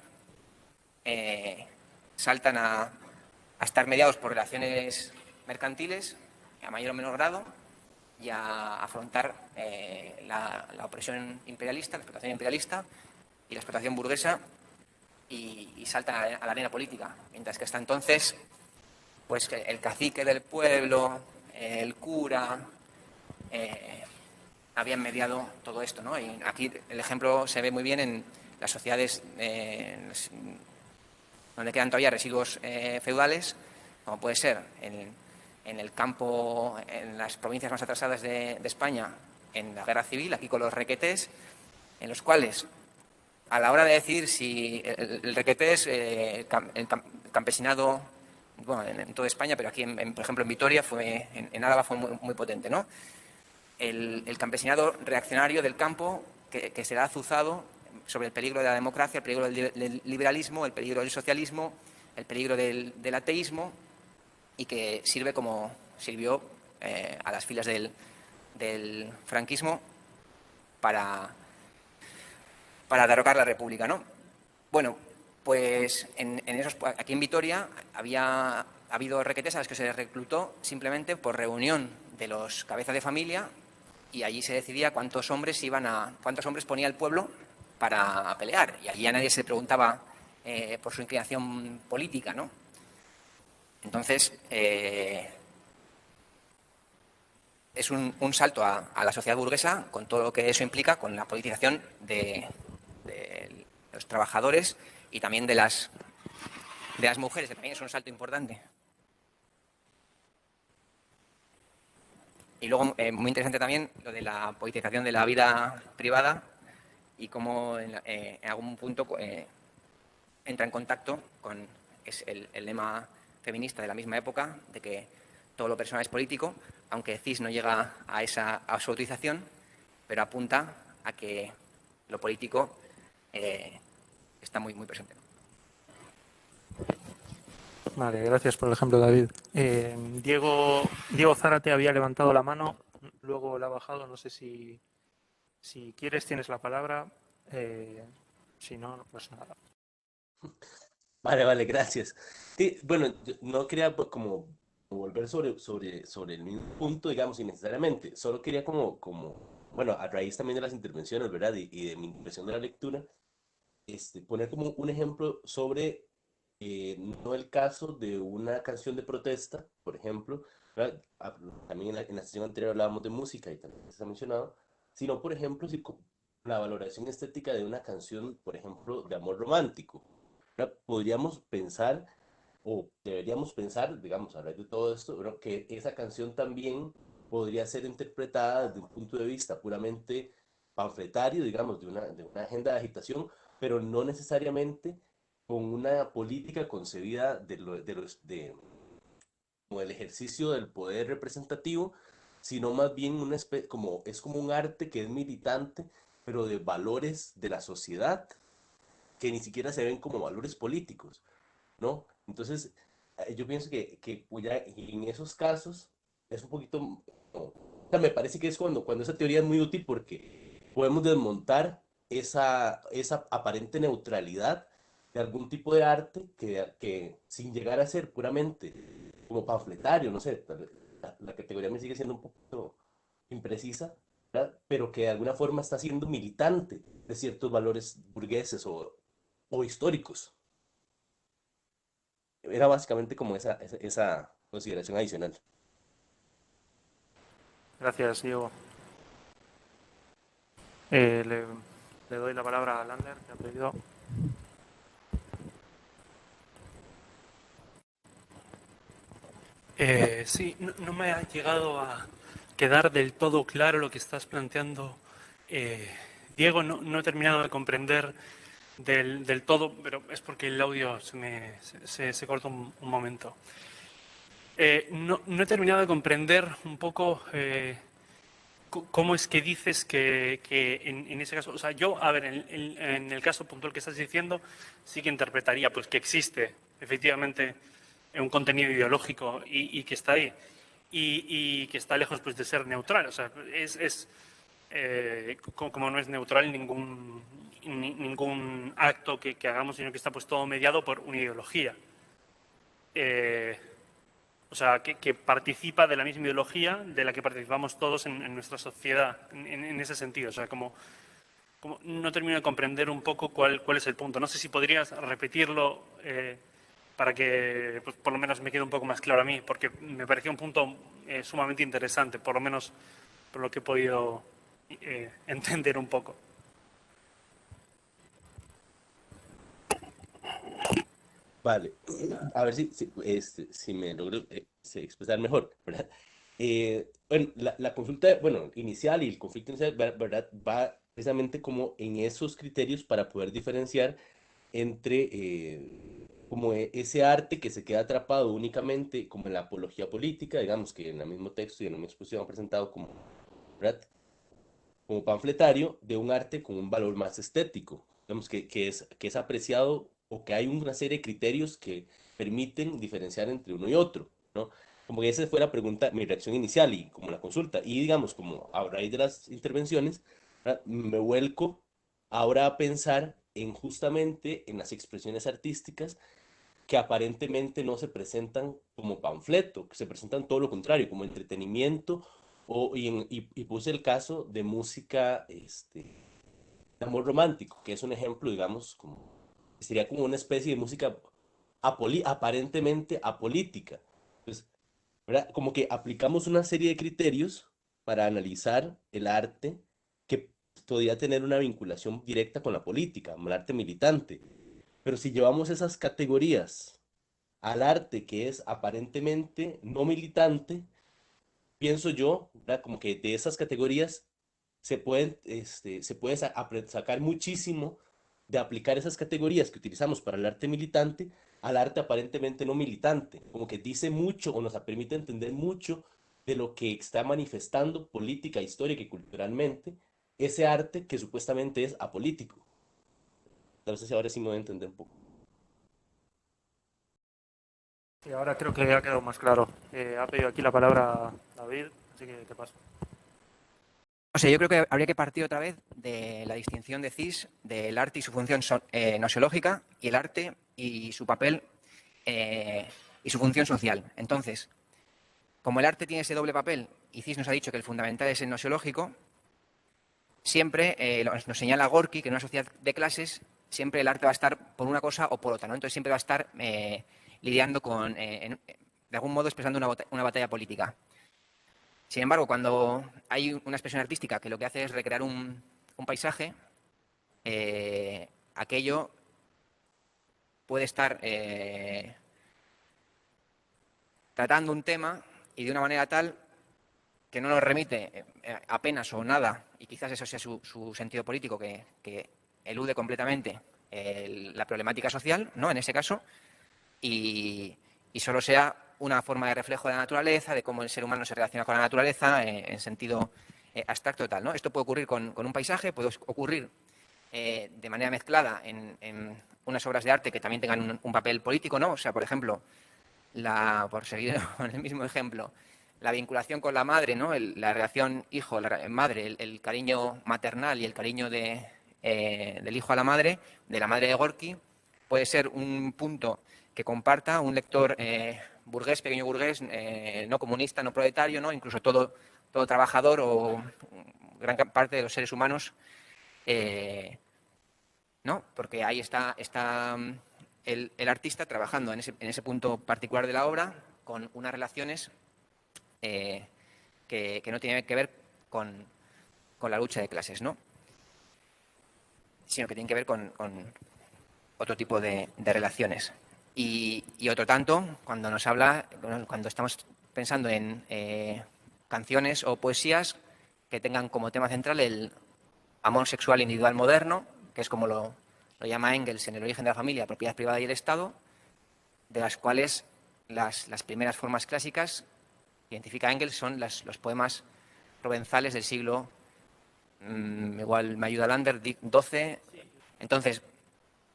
saltan a estar mediados por relaciones mercantiles, a mayor o menor grado, y a afrontar la opresión imperialista, la explotación imperialista y la explotación burguesa, y saltan a la arena política. Mientras que hasta entonces, pues el cacique del pueblo, el cura, habían mediado todo esto, ¿no? Y aquí el ejemplo se ve muy bien en las sociedades donde quedan todavía residuos feudales, como puede ser en el campo, en las provincias más atrasadas de España, en la guerra civil, aquí con los requetés, en los cuales, a la hora de decidir si el requeté es el campesinado, bueno, en toda España, pero aquí, por ejemplo, en Vitoria, en Álava fue muy, muy potente, ¿no? El campesinado reaccionario del campo que será azuzado sobre el peligro de la democracia, el peligro del liberalismo, el peligro del socialismo, el peligro del ateísmo, y que sirvió a las filas del franquismo para derrocar la República, ¿no? Bueno, pues aquí en Vitoria ha habido requetés a los que se les reclutó simplemente por reunión de los cabezas de familia, y allí se decidía cuántos hombres ponía el pueblo para pelear, y allí a nadie se preguntaba por su inclinación política, ¿no? Entonces, es un salto a la sociedad burguesa, con todo lo que eso implica, con la politización de los trabajadores y también de las mujeres, que también es un salto importante. Y luego, muy interesante también, lo de la politización de la vida privada y cómo en algún punto entra en contacto con el lema feminista de la misma época, de que todo lo personal es político, aunque CIS no llega a esa utilización, pero apunta a que lo político está muy, muy presente. Vale, gracias por el ejemplo, David. Diego Zárate había levantado la mano, luego la ha bajado. No sé si quieres, tienes la palabra. Si no, pues nada. Vale, gracias. Sí, bueno, yo no quería pues, como volver sobre el mismo punto, digamos, innecesariamente. Solo quería bueno, a raíz también de las intervenciones, ¿verdad? Y de mi impresión de la lectura, poner como un ejemplo sobre, no el caso de una canción de protesta, por ejemplo, ¿verdad? También en la sesión anterior hablábamos de música y también se ha mencionado, sino, por ejemplo, si la valoración estética de una canción, por ejemplo, de amor romántico. ¿Verdad? Podríamos pensar, o deberíamos pensar, digamos, a raíz de todo esto, ¿verdad?, que esa canción también podría ser interpretada desde un punto de vista puramente panfletario, digamos, de una agenda de agitación, pero no necesariamente con una política concebida como el ejercicio del poder representativo, sino más bien es como un arte que es militante, pero de valores de la sociedad que ni siquiera se ven como valores políticos, ¿no? Entonces, yo pienso que pues, ya en esos casos es un poquito, o sea, me parece que es cuando esa teoría es muy útil porque podemos desmontar esa aparente neutralidad de algún tipo de arte que sin llegar a ser puramente como panfletario, no sé, la categoría me sigue siendo un poquito imprecisa, ¿verdad? Pero que de alguna forma está siendo militante de ciertos valores burgueses o históricos. Era básicamente como esa consideración adicional. Gracias, Diego. Le doy la palabra a Lander, que ha pedido. Sí, no me ha llegado a quedar del todo claro lo que estás planteando, Diego. No he terminado de comprender del todo, pero es porque el audio se cortó un momento. No he terminado de comprender un poco cómo es que dices que en ese caso, o sea, yo, a ver, en el caso puntual que estás diciendo, sí que interpretaría pues que existe efectivamente un contenido ideológico y que está ahí y que está lejos pues de ser neutral. O sea, como no es neutral ningún acto que hagamos, sino que está pues todo mediado por una ideología. O sea, que participa de la misma ideología de la que participamos todos en nuestra sociedad, en ese sentido. O sea, como no termino de comprender un poco cuál es el punto. No sé si podrías repetirlo para que pues, por lo menos me quede un poco más claro a mí, porque me pareció un punto sumamente interesante, por lo menos por lo que he podido entender un poco. Vale, a ver si me logro expresar mejor, ¿verdad? Bueno, la consulta, bueno, inicial y el conflicto inicial, ¿verdad? Va precisamente como en esos criterios para poder diferenciar entre como ese arte que se queda atrapado únicamente como en la apología política, digamos que en el mismo texto y en la misma exposición presentado como, ¿verdad? Como panfletario, de un arte con un valor más estético, digamos que es apreciado o que hay una serie de criterios que permiten diferenciar entre uno y otro, ¿no? Como que esa fue la pregunta, mi reacción inicial y como la consulta. Y digamos, como a raíz de las intervenciones, ¿verdad? Me vuelco ahora a pensar en justamente en las expresiones artísticas que aparentemente no se presentan como panfleto, que se presentan todo lo contrario, como entretenimiento, y puse el caso de música de amor romántico, que es un ejemplo, digamos, sería como una especie de música aparentemente apolítica. Pues, ¿verdad? Como que aplicamos una serie de criterios para analizar el arte que podría tener una vinculación directa con la política, como el arte militante. Pero si llevamos esas categorías al arte que es aparentemente no militante, pienso yo, ¿verdad? Como que de esas categorías se puede sacar muchísimo de aplicar esas categorías que utilizamos para el arte militante al arte aparentemente no militante, como que dice mucho o nos permite entender mucho de lo que está manifestando política, histórica y culturalmente ese arte que supuestamente es apolítico. Entonces ahora sí me voy a entender un poco. Y ahora creo que ha quedado más claro. Ha pedido aquí la palabra David, así que te paso. O sea, yo creo que habría que partir otra vez de la distinción de CIS del arte y su función nosiológica y el arte y su papel y su función social. Entonces, como el arte tiene ese doble papel y CIS nos ha dicho que el fundamental es el nosiológico, siempre nos señala Gorky que en una sociedad de clases siempre el arte va a estar por una cosa o por otra, ¿no? Entonces siempre va a estar lidiando con, de algún modo, expresando una batalla política. Sin embargo, cuando hay una expresión artística que lo que hace es recrear un paisaje, aquello puede estar tratando un tema y de una manera tal que no nos remite apenas o nada, y quizás eso sea su sentido político, que elude completamente la problemática social, ¿no? En ese caso, y solo sea una forma de reflejo de la naturaleza, de cómo el ser humano se relaciona con la naturaleza en sentido abstracto tal, ¿no? Esto puede ocurrir con un paisaje, puede ocurrir de manera mezclada en unas obras de arte que también tengan un papel político, ¿no? O sea, por ejemplo, por seguir con el mismo ejemplo, la vinculación con la madre, ¿no? La relación hijo-madre, el cariño maternal y el cariño del hijo a la madre, de la madre de Gorki, puede ser un punto que comparta un lector burgués, pequeño burgués, no comunista, no proletario, ¿no? Incluso todo trabajador o gran parte de los seres humanos, ¿no? Porque ahí está el artista trabajando en ese punto particular de la obra con unas relaciones que no tienen que ver con la lucha de clases, ¿no? Sino que tienen que ver con otro tipo de relaciones. Y otro tanto, cuando estamos pensando en canciones o poesías que tengan como tema central el amor sexual individual moderno, que es como lo llama Engels en El origen de la familia, propiedad privada y el Estado, de las cuales las primeras formas clásicas, identifica Engels, son los poemas provenzales del siglo, igual me ayuda Lander, XII. Entonces,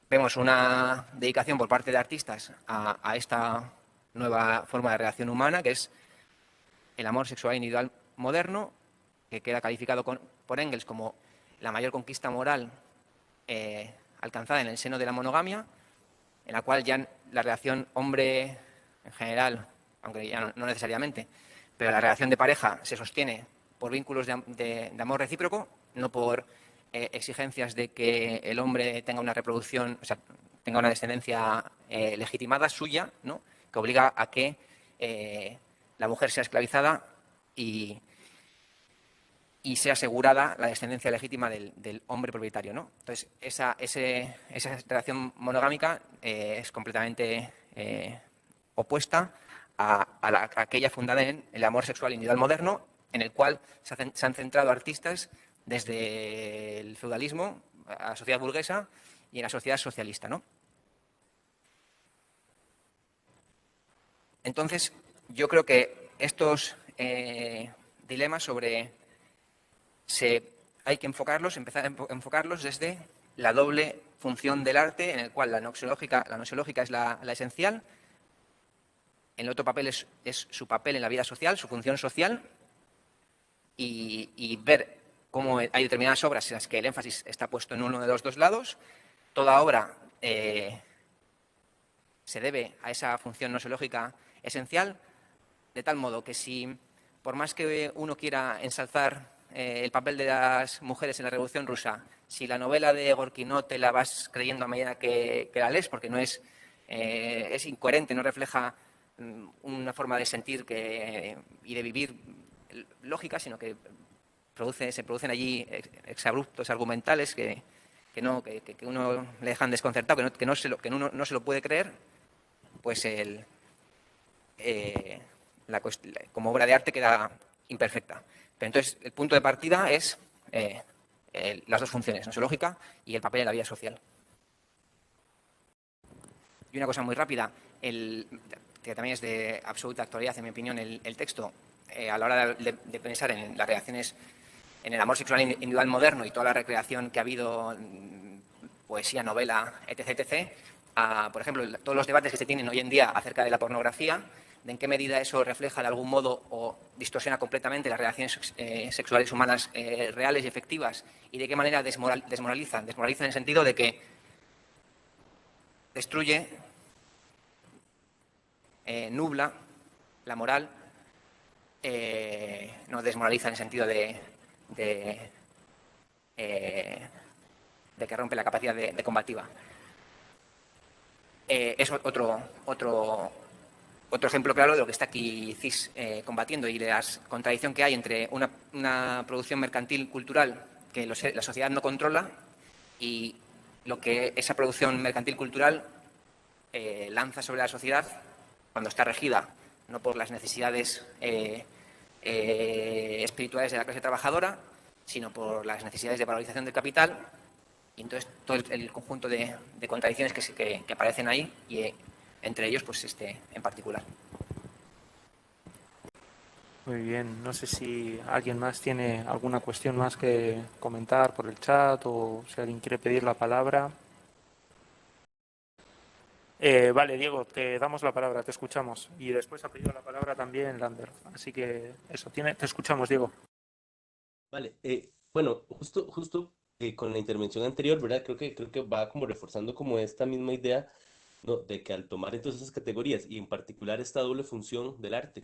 vemos una dedicación por parte de artistas a esta nueva forma de relación humana, que es el amor sexual individual moderno, que queda calificado por Engels como la mayor conquista moral alcanzada en el seno de la monogamia, en la cual ya la relación hombre en general, aunque ya no necesariamente, pero la relación de pareja se sostiene por vínculos de amor recíproco, no por exigencias de que el hombre tenga una reproducción, o sea, tenga una descendencia legitimada suya, ¿no? Que obliga a que la mujer sea esclavizada y sea asegurada la descendencia legítima del hombre propietario, ¿no? Entonces, esa relación monogámica es completamente opuesta a aquella fundada en el amor sexual individual moderno, en el cual se han centrado artistas desde el feudalismo a la sociedad burguesa y en la sociedad socialista, ¿no? Entonces, yo creo que estos dilemas hay que empezar a enfocarlos desde la doble función del arte, en el cual la noxiológica es la esencial. El otro papel es su papel en la vida social, su función social, y ver cómo hay determinadas obras en las que el énfasis está puesto en uno de los dos lados. Toda obra se debe a esa función noxiológica esencial, de tal modo que si, por más que uno quiera ensalzar el papel de las mujeres en la Revolución Rusa, si la novela de Gorki no te la vas creyendo a medida que la lees, porque no es incoherente, no refleja una forma de sentir y de vivir lógica, sino que se producen allí exabruptos argumentales que uno le dejan desconcertado, que uno no se lo puede creer, pues como obra de arte queda imperfecta. Pero entonces el punto de partida es las dos funciones, noxiológica y el papel en la vida social. Y una cosa muy rápida, que también es de absoluta actualidad, en mi opinión, el texto, a la hora de pensar en las reacciones en el amor sexual individual moderno y toda la recreación que ha habido, poesía, novela, etc., por ejemplo, todos los debates que se tienen hoy en día acerca de la pornografía, de en qué medida eso refleja de algún modo o distorsiona completamente las relaciones sexuales humanas reales y efectivas, y de qué manera desmoralizan en el sentido de que destruye, nubla la moral, no desmoraliza en el sentido de que rompe la capacidad de combativa. Es otro ejemplo claro de lo que está aquí CIS combatiendo y de la contradicción que hay entre una producción mercantil cultural que la sociedad no controla y lo que esa producción mercantil cultural lanza sobre la sociedad cuando está regida no por las necesidades espirituales de la clase trabajadora, sino por las necesidades de valorización del capital. Y entonces todo el conjunto de contradicciones que aparecen ahí, y entre ellos pues en particular. Muy bien, no sé si alguien más tiene alguna cuestión más que comentar por el chat o si alguien quiere pedir la palabra. Vale, Diego, te damos la palabra, te escuchamos. Y después ha pedido la palabra también Lander. Así que eso, te escuchamos, Diego. Vale, bueno, justo con la intervención anterior, ¿verdad? Creo que va como reforzando como esta misma idea, ¿no? De que al tomar entonces esas categorías y en particular esta doble función del arte,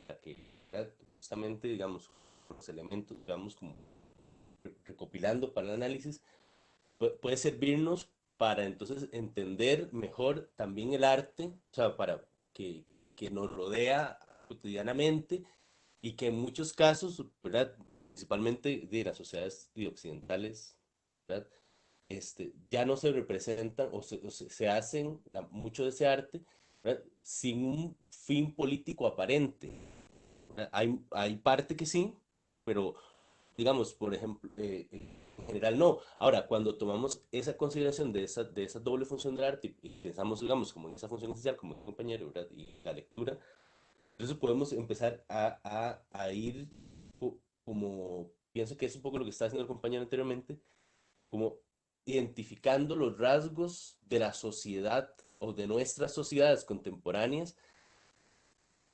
la que ¿verdad? Justamente, digamos, los elementos, digamos, como recopilando para el análisis, puede servirnos para entonces entender mejor también el arte, o sea, para que nos rodea cotidianamente y que en muchos casos, ¿verdad? Principalmente de las sociedades occidentales, ¿verdad? Ya no se representan o se hacen mucho de ese arte, ¿verdad? Sin un fin político aparente. ¿Verdad? Hay parte que sí, pero digamos, por ejemplo, en general no. Ahora, cuando tomamos esa consideración de esa doble función del arte y pensamos, digamos, como en esa función esencial, como el compañero, ¿verdad? Y la lectura, entonces podemos empezar a ir como, pienso que es un poco lo que está haciendo el compañero anteriormente, como identificando los rasgos de la sociedad o de nuestras sociedades contemporáneas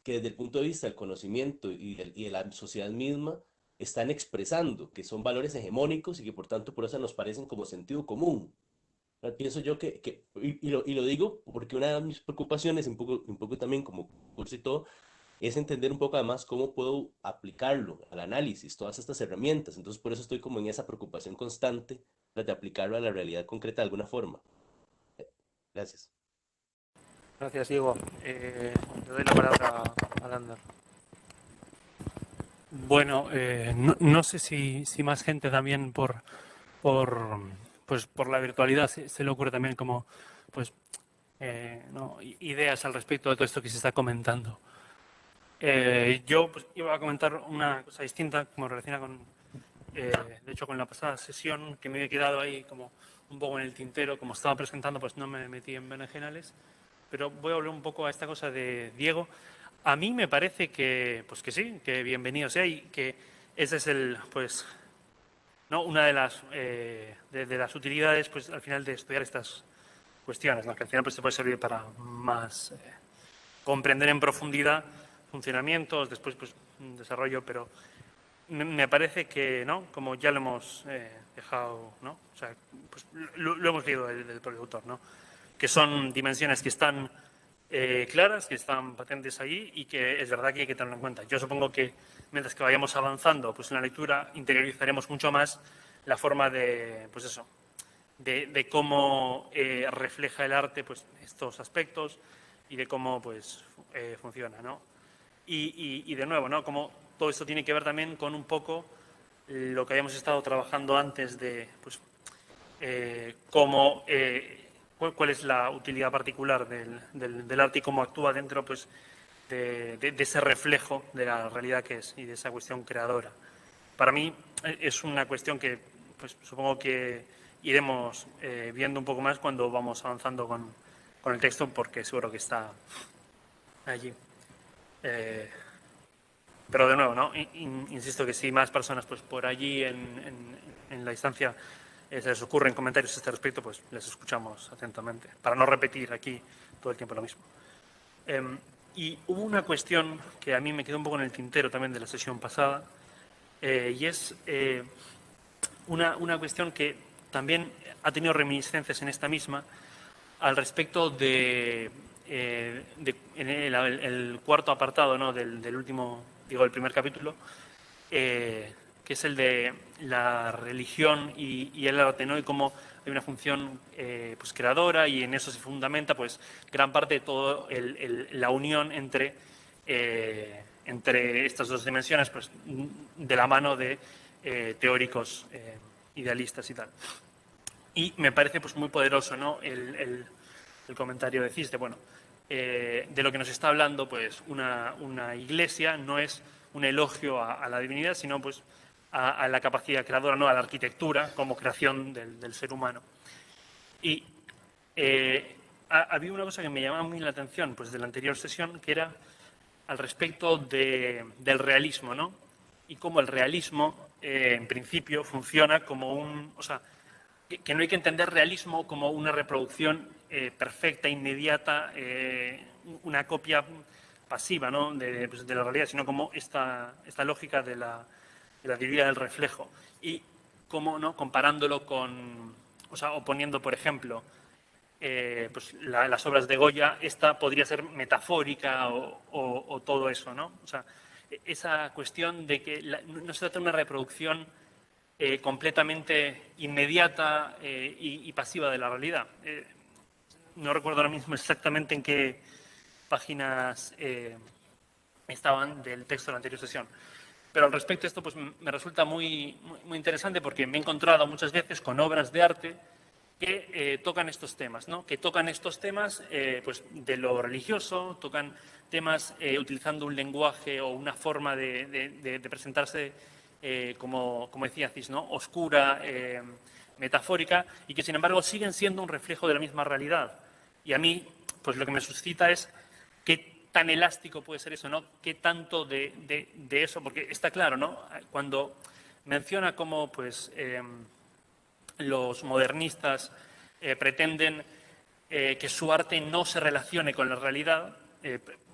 que desde el punto de vista del conocimiento y de la sociedad misma están expresando, que son valores hegemónicos y que por tanto por eso nos parecen como sentido común. Pienso yo y lo digo porque una de mis preocupaciones, un poco también como curso y todo, es entender un poco además cómo puedo aplicarlo al análisis, todas estas herramientas. Entonces por eso estoy como en esa preocupación constante de aplicarlo a la realidad concreta de alguna forma. Gracias. Gracias, Diego. Le doy la palabra a Lander. Bueno, no sé si más gente también pues por la virtualidad se le ocurre también como pues ¿no? ideas al respecto de todo esto que se está comentando. Yo pues, iba a comentar una cosa distinta, como relaciona con, de hecho, con la pasada sesión, que me había quedado ahí como un poco en el tintero. Como estaba presentando, pues no me metí en berenjenales, pero voy a volver un poco a esta cosa de Diego. A mí me parece que, pues que sí, que bienvenido sea y que ese es pues, ¿no? Una de de las utilidades, pues al final de estudiar estas cuestiones, ¿no? Que al final pues, se puede servir para más comprender en profundidad funcionamientos, después pues un desarrollo, pero me parece que, ¿no? Como ya lo hemos dejado, ¿no? O sea, pues lo hemos leído del propio autor, ¿no? Que son dimensiones que están claras, que están patentes ahí y que es verdad que hay que tenerlo en cuenta. Yo supongo que mientras que vayamos avanzando pues en la lectura interiorizaremos mucho más la forma de, pues eso, de cómo refleja el arte pues estos aspectos y de cómo pues funciona, ¿no? Y de nuevo, ¿no? Como todo esto tiene que ver también con un poco lo que habíamos estado trabajando antes de pues, cómo, cuál es la utilidad particular del arte y cómo actúa dentro pues, de ese reflejo de la realidad que es y de esa cuestión creadora. Para mí es una cuestión que pues, supongo que iremos viendo un poco más cuando vamos avanzando con el texto, porque seguro que está allí. Pero de nuevo, ¿no? Insisto que si más personas pues por allí en la instancia se les ocurren comentarios a este respecto, pues les escuchamos atentamente, para no repetir aquí todo el tiempo lo mismo. Y hubo una cuestión que a mí me quedó un poco en el tintero también de la sesión pasada, y es una cuestión que también ha tenido reminiscencias en esta misma al respecto en el cuarto apartado, ¿no? del último, digo, el primer capítulo, que es el de la religión y el arte, ¿no? Y cómo hay una función pues creadora y en eso se fundamenta pues gran parte de todo la unión entre estas dos dimensiones, pues de la mano de teóricos idealistas y tal. Y me parece pues muy poderoso, ¿no? El comentario de Ciste, bueno, de lo que nos está hablando, pues una iglesia no es un elogio a la divinidad, sino pues a la capacidad creadora, no a la arquitectura como creación del ser humano. Y había una cosa que me llamaba muy la atención pues de la anterior sesión, que era al respecto del realismo, ¿no? Y cómo el realismo, en principio, funciona como o sea, que no hay que entender realismo como una reproducción perfecta, inmediata, una copia pasiva, ¿no?, pues, de la realidad, sino como esta lógica de la teoría del reflejo. Y cómo, ¿no?, comparándolo con, o sea, o poniendo, por ejemplo, pues las obras de Goya, esta podría ser metafórica o todo eso, ¿no? O sea, esa cuestión de que no se trata de una reproducción completamente inmediata y pasiva de la realidad. No recuerdo ahora mismo exactamente en qué páginas estaban del texto de la anterior sesión. Pero al respecto de esto, pues me resulta muy interesante porque me he encontrado muchas veces con obras de arte que tocan estos temas, ¿no? Que tocan estos temas pues de lo religioso, tocan temas utilizando un lenguaje o una forma de presentarse, como decía Cis, ¿no?, oscura, metafórica, y que sin embargo siguen siendo un reflejo de la misma realidad. Y a mí, pues lo que me suscita es qué tan elástico puede ser eso, ¿no? Qué tanto de eso, porque está claro, ¿no? Cuando menciona cómo, pues, los modernistas pretenden que su arte no se relacione con la realidad,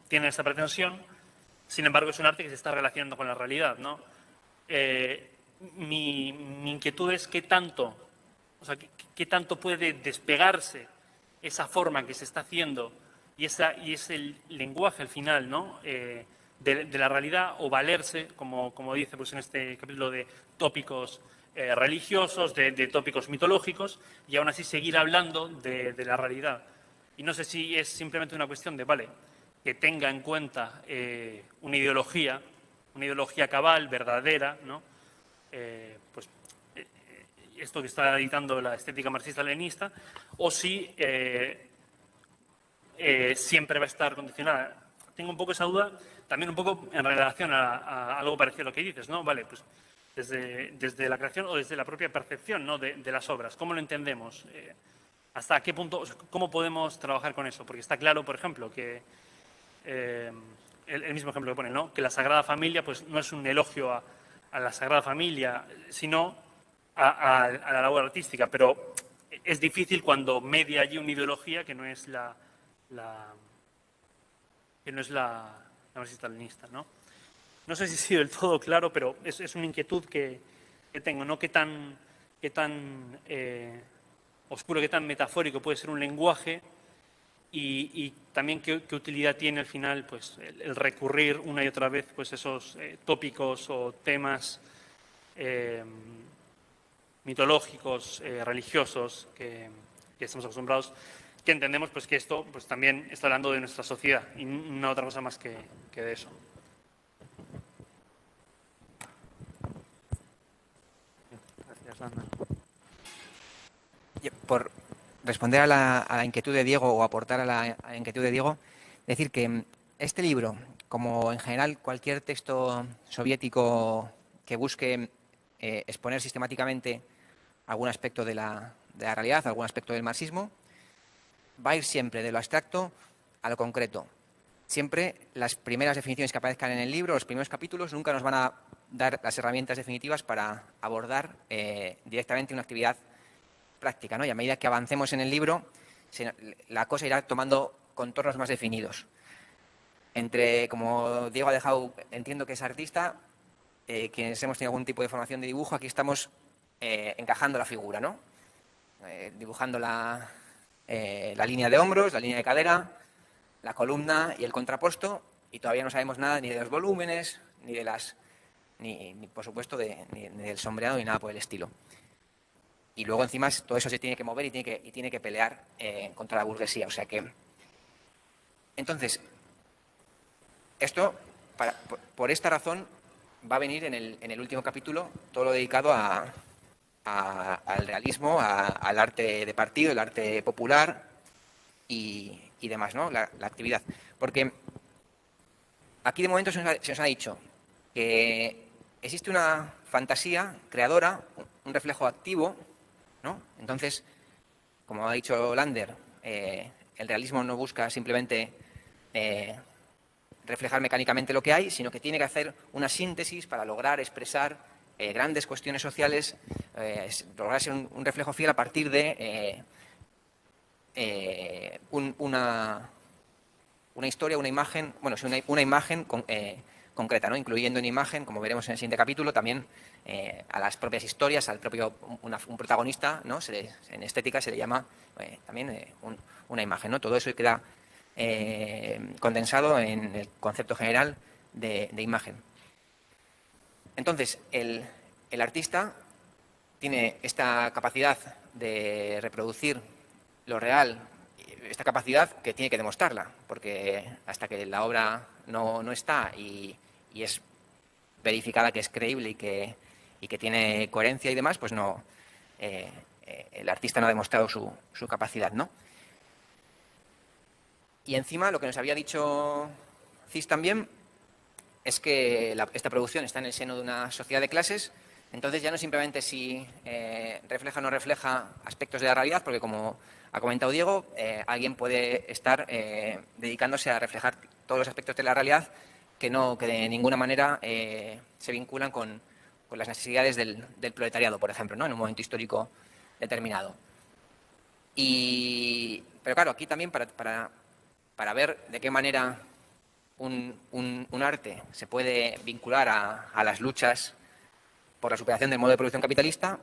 tienen esa pretensión, sin embargo es un arte que se está relacionando con la realidad, ¿no? Mi inquietud es qué tanto, o sea, qué tanto puede despegarse esa forma que se está haciendo y ese lenguaje al final, ¿no?, de la realidad, o valerse, como dice pues en este capítulo, de tópicos religiosos, de tópicos mitológicos, y aún así seguir hablando de la realidad. Y no sé si es simplemente una cuestión de, vale, que tenga en cuenta una ideología cabal, verdadera, ¿no? Pues esto que está editando la estética marxista-leninista, o si siempre va a estar condicionada. Tengo un poco esa duda, también un poco en relación a algo parecido a lo que dices, ¿no? Vale, pues desde la creación o desde la propia percepción, ¿no?, de las obras. ¿Cómo lo entendemos? ¿Hasta qué punto, o sea, cómo podemos trabajar con eso? Porque está claro, por ejemplo, que el mismo ejemplo que pone, ¿no?, que la Sagrada Familia pues no es un elogio a la Sagrada Familia, sino a la labor artística, pero es difícil cuando media allí una ideología que no es la marxista-leninista, ¿no? No sé si he sido del todo claro, pero es una inquietud que tengo, ¿no? Qué tan oscuro, qué tan metafórico puede ser un lenguaje, y también qué utilidad tiene al final pues el recurrir una y otra vez pues esos tópicos o temas mitológicos, religiosos, que estamos acostumbrados, que entendemos pues que esto pues también está hablando de nuestra sociedad y no otra cosa más que de eso. Gracias, Ana. Por responder a la inquietud de Diego, o aportar a la inquietud de Diego, decir que este libro, como en general cualquier texto soviético que busque exponer sistemáticamente algún aspecto de la realidad, algún aspecto del marxismo, va a ir siempre de lo abstracto a lo concreto. Siempre las primeras definiciones que aparezcan en el libro, los primeros capítulos, nunca nos van a dar las herramientas definitivas para abordar directamente una actividad práctica, ¿no? Y a medida que avancemos en el libro, la cosa irá tomando contornos más definidos. Como Diego ha dejado, entiendo que es artista, quienes hemos tenido algún tipo de formación de dibujo, aquí estamos encajando la figura, ¿no? Dibujando la línea de hombros, la línea de cadera, la columna y el contrapuesto, y todavía no sabemos nada ni de los volúmenes, ni de ni por supuesto ni del sombreado, ni nada por el estilo. Y luego encima todo eso se tiene que mover y tiene que pelear contra la burguesía. O sea que, entonces, esto, por esta razón, va a venir en el último capítulo todo lo dedicado al realismo, al arte de partido, el arte popular y demás, ¿no? La actividad. Porque aquí de momento se nos ha dicho que existe una fantasía creadora, un reflejo activo, ¿no? Entonces, como ha dicho Lander, el realismo no busca simplemente reflejar mecánicamente lo que hay, sino que tiene que hacer una síntesis para lograr expresar grandes cuestiones sociales, lograr ser un reflejo fiel a partir de una historia, una imagen, bueno, sí, una imagen concreta, ¿no? Incluyendo en imagen, como veremos en el siguiente capítulo, también a las propias historias, al propio un protagonista, ¿no? En estética se le llama también una imagen, ¿no? Todo eso queda condensado en el concepto general de imagen. Entonces, el artista tiene esta capacidad de reproducir lo real, esta capacidad que tiene que demostrarla, porque hasta que la obra no está y es verificada que es creíble y que tiene coherencia y demás, pues no, el artista no ha demostrado su capacidad, ¿no? Y encima lo que nos había dicho Cis también es que esta producción está en el seno de una sociedad de clases, entonces ya no simplemente si refleja o no refleja aspectos de la realidad, porque como ha comentado Diego, alguien puede estar dedicándose a reflejar todos los aspectos de la realidad que de ninguna manera se vinculan con las necesidades del proletariado, por ejemplo, ¿no? En un momento histórico determinado. Pero claro, aquí también para ver de qué manera un arte se puede vincular a las luchas por la superación del modo de producción capitalista,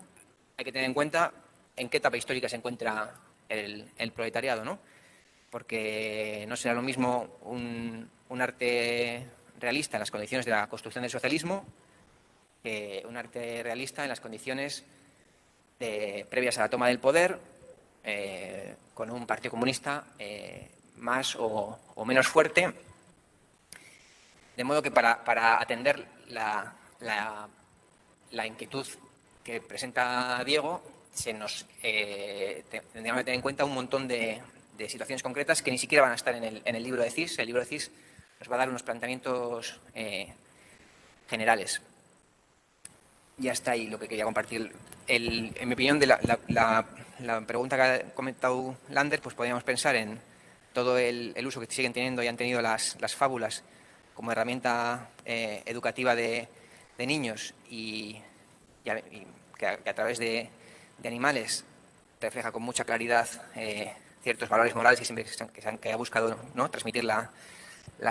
hay que tener en cuenta en qué etapa histórica se encuentra el proletariado, ¿no? Porque no será lo mismo un arte realista en las condiciones de la construcción del socialismo que un arte realista en las condiciones previas a la toma del poder, con un partido comunista más o menos fuerte. De modo que para atender la inquietud que presenta Diego, tendríamos que tener en cuenta un montón de situaciones concretas que ni siquiera van a estar en el libro de Cis. El libro de Cis nos va a dar unos planteamientos generales. Ya está ahí lo que quería compartir. En mi opinión, de la pregunta que ha comentado Lander, pues podríamos pensar en todo el uso que siguen teniendo y han tenido las fábulas como herramienta educativa de niños y que a través de animales refleja con mucha claridad ciertos valores morales que ha buscado, ¿no?, transmitir la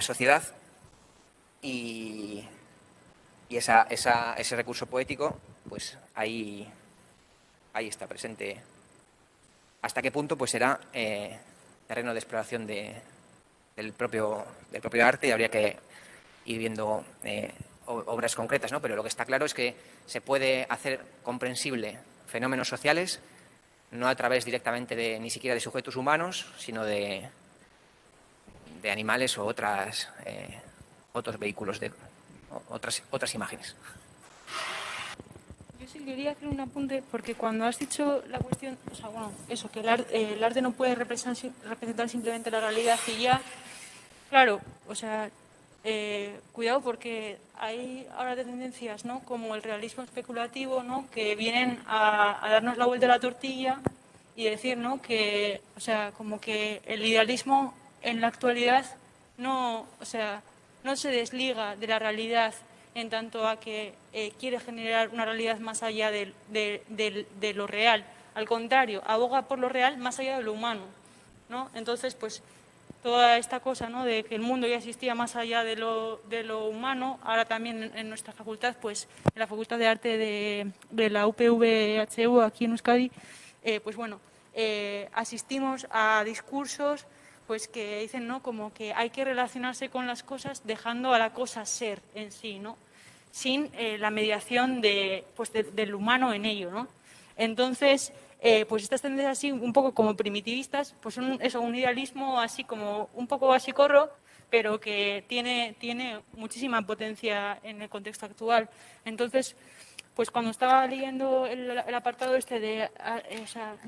sociedad, y ese recurso poético, pues ahí está presente. ¿Hasta qué punto? Pues será terreno de exploración del propio arte, y habría que ir viendo obras concretas, ¿no? Pero lo que está claro es que se puede hacer comprensible fenómenos sociales no a través directamente ni siquiera de sujetos humanos, sino de animales o otros vehículos, otras imágenes. Yo sí quería hacer un apunte, porque cuando has dicho la cuestión, o sea, bueno, eso, que el arte no puede representar simplemente la realidad y ya, claro, o sea, cuidado, porque hay ahora tendencias, ¿no?, como el realismo especulativo, ¿no?, que vienen a darnos la vuelta a la tortilla y decir, ¿no?, que, o sea, como que el idealismo en la actualidad no, o sea, no se desliga de la realidad en tanto a que quiere generar una realidad más allá de lo real. Al contrario, aboga por lo real más allá de lo humano, ¿no? Entonces, pues, toda esta cosa, ¿no?, de que el mundo ya existía más allá de lo humano, ahora también en nuestra facultad, pues en la Facultad de Arte de la UPV-HU, aquí en Euskadi, pues bueno, asistimos a discursos pues que dicen, ¿no?, como que hay que relacionarse con las cosas dejando a la cosa ser en sí, ¿no?, sin la mediación del humano en ello, ¿no? Entonces, pues estas tendencias así un poco como primitivistas, pues son un idealismo así como un poco basicorro, pero que tiene muchísima potencia en el contexto actual. Entonces, pues cuando estaba leyendo el apartado este de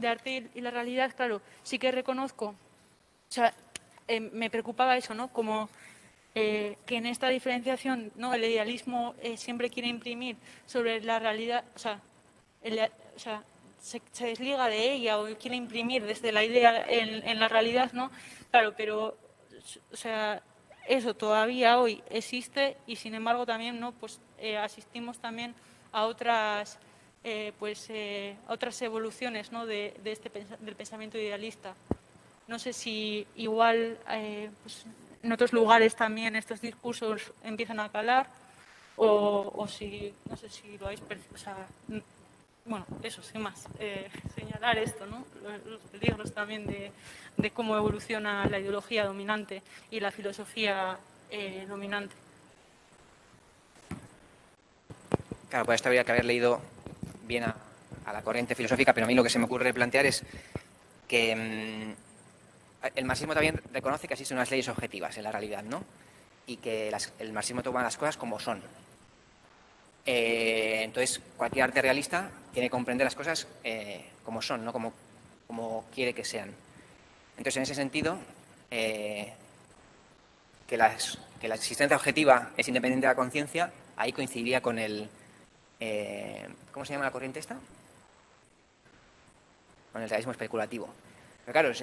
arte y la realidad, claro, sí que reconozco, o sea, me preocupaba eso, ¿no?, como que en esta diferenciación, ¿no?, el idealismo siempre quiere imprimir sobre la realidad, o sea, se desliga de ella o quiere imprimir desde la idea en la realidad, ¿no? Claro, pero, o sea, eso todavía hoy existe y sin embargo también, ¿no?, pues asistimos también a otras, a otras evoluciones, ¿no? Del pensamiento idealista. No sé si igual pues, en otros lugares también estos discursos empiezan a calar o si, no sé si lo habéis percibido. O sea, bueno, eso, sin más, señalar esto, ¿no? Los peligros también de cómo evoluciona la ideología dominante y la filosofía dominante. Claro, pues esto habría que haber leído bien a la corriente filosófica, pero a mí lo que se me ocurre plantear es que el marxismo también reconoce que existen unas leyes objetivas en la realidad, ¿no? Y que el marxismo toma las cosas como son. Entonces, cualquier arte realista tiene que comprender las cosas como son, no como quiere que sean. Entonces, en ese sentido, que la existencia objetiva es independiente de la conciencia, ahí coincidiría con el... ¿cómo se llama la corriente esta? Con el realismo especulativo. Pero claro,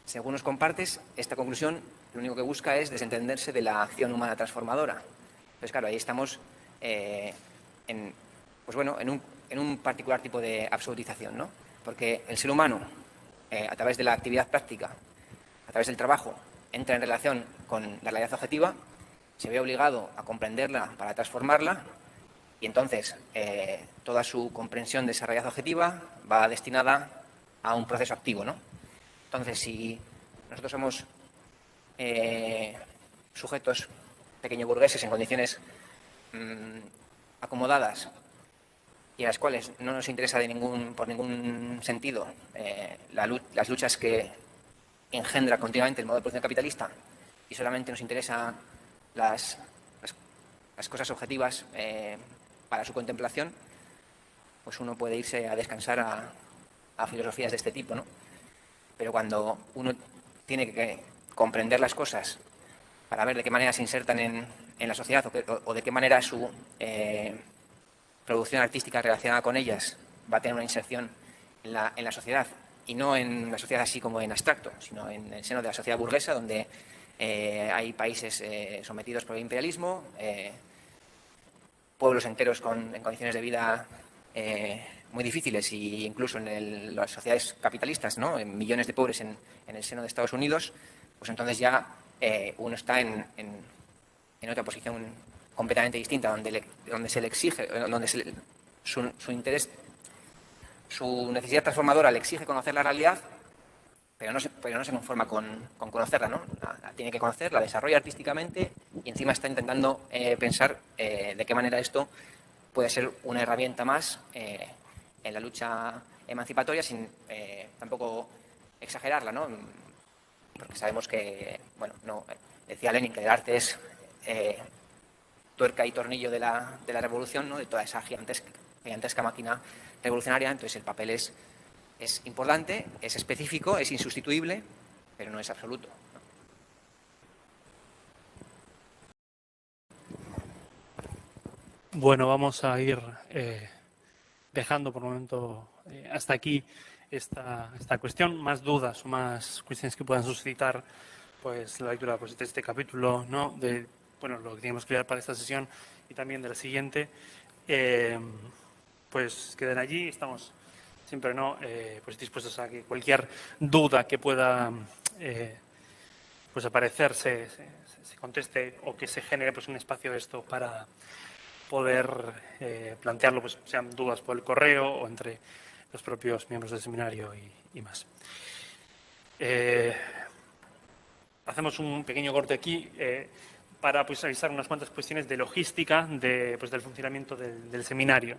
según nos compartes, esta conclusión lo único que busca es desentenderse de la acción humana transformadora. Entonces, claro, ahí estamos en un particular tipo de absolutización, ¿no? Porque el ser humano, a través de la actividad práctica, a través del trabajo, entra en relación con la realidad objetiva, se ve obligado a comprenderla para transformarla y entonces toda su comprensión de esa realidad objetiva va destinada a un proceso activo, ¿no? Entonces, si nosotros somos sujetos pequeño burgueses en condiciones acomodadas y a las cuales no nos interesa por ningún sentido las luchas que engendra continuamente el modo de producción capitalista y solamente nos interesan las cosas objetivas para su contemplación, pues uno puede irse a descansar a filosofías de este tipo, ¿no? Pero cuando uno tiene que comprender las cosas para ver de qué manera se insertan en la sociedad o de qué manera su producción artística relacionada con ellas va a tener una inserción en la sociedad, y no en la sociedad así como en abstracto, sino en el seno de la sociedad burguesa, donde hay países sometidos por el imperialismo, pueblos enteros en condiciones de vida muy difíciles, e incluso en las sociedades capitalistas, ¿no? En millones de pobres en el seno de Estados Unidos, pues entonces ya uno está en otra posición completamente distinta, donde se le exige, su interés, su necesidad transformadora le exige conocer la realidad, pero no se conforma con conocerla, ¿no? La tiene que conocer, la desarrolla artísticamente y encima está intentando pensar de qué manera esto puede ser una herramienta más en la lucha emancipatoria, sin tampoco exagerarla, ¿no? Porque sabemos que, bueno, no, decía Lenin que el arte es tuerca y tornillo de la revolución, ¿no? De toda esa gigantesca máquina revolucionaria. Entonces el papel es importante, es específico, es insustituible, pero no es absoluto. Bueno, vamos a ir dejando por el momento hasta aquí esta cuestión. Más dudas o más cuestiones que puedan suscitar pues la lectura pues, de este capítulo, ¿no? De lo que tenemos que ver para esta sesión y también de la siguiente, pues queden allí. Estamos siempre pues dispuestos a que cualquier duda que pueda pues aparecer se conteste, o que se genere pues un espacio de esto para poder plantearlo, pues sean dudas por el correo o entre los propios miembros del seminario y más. Hacemos un pequeño corte aquí para pues avisar unas cuantas cuestiones de logística del funcionamiento del seminario.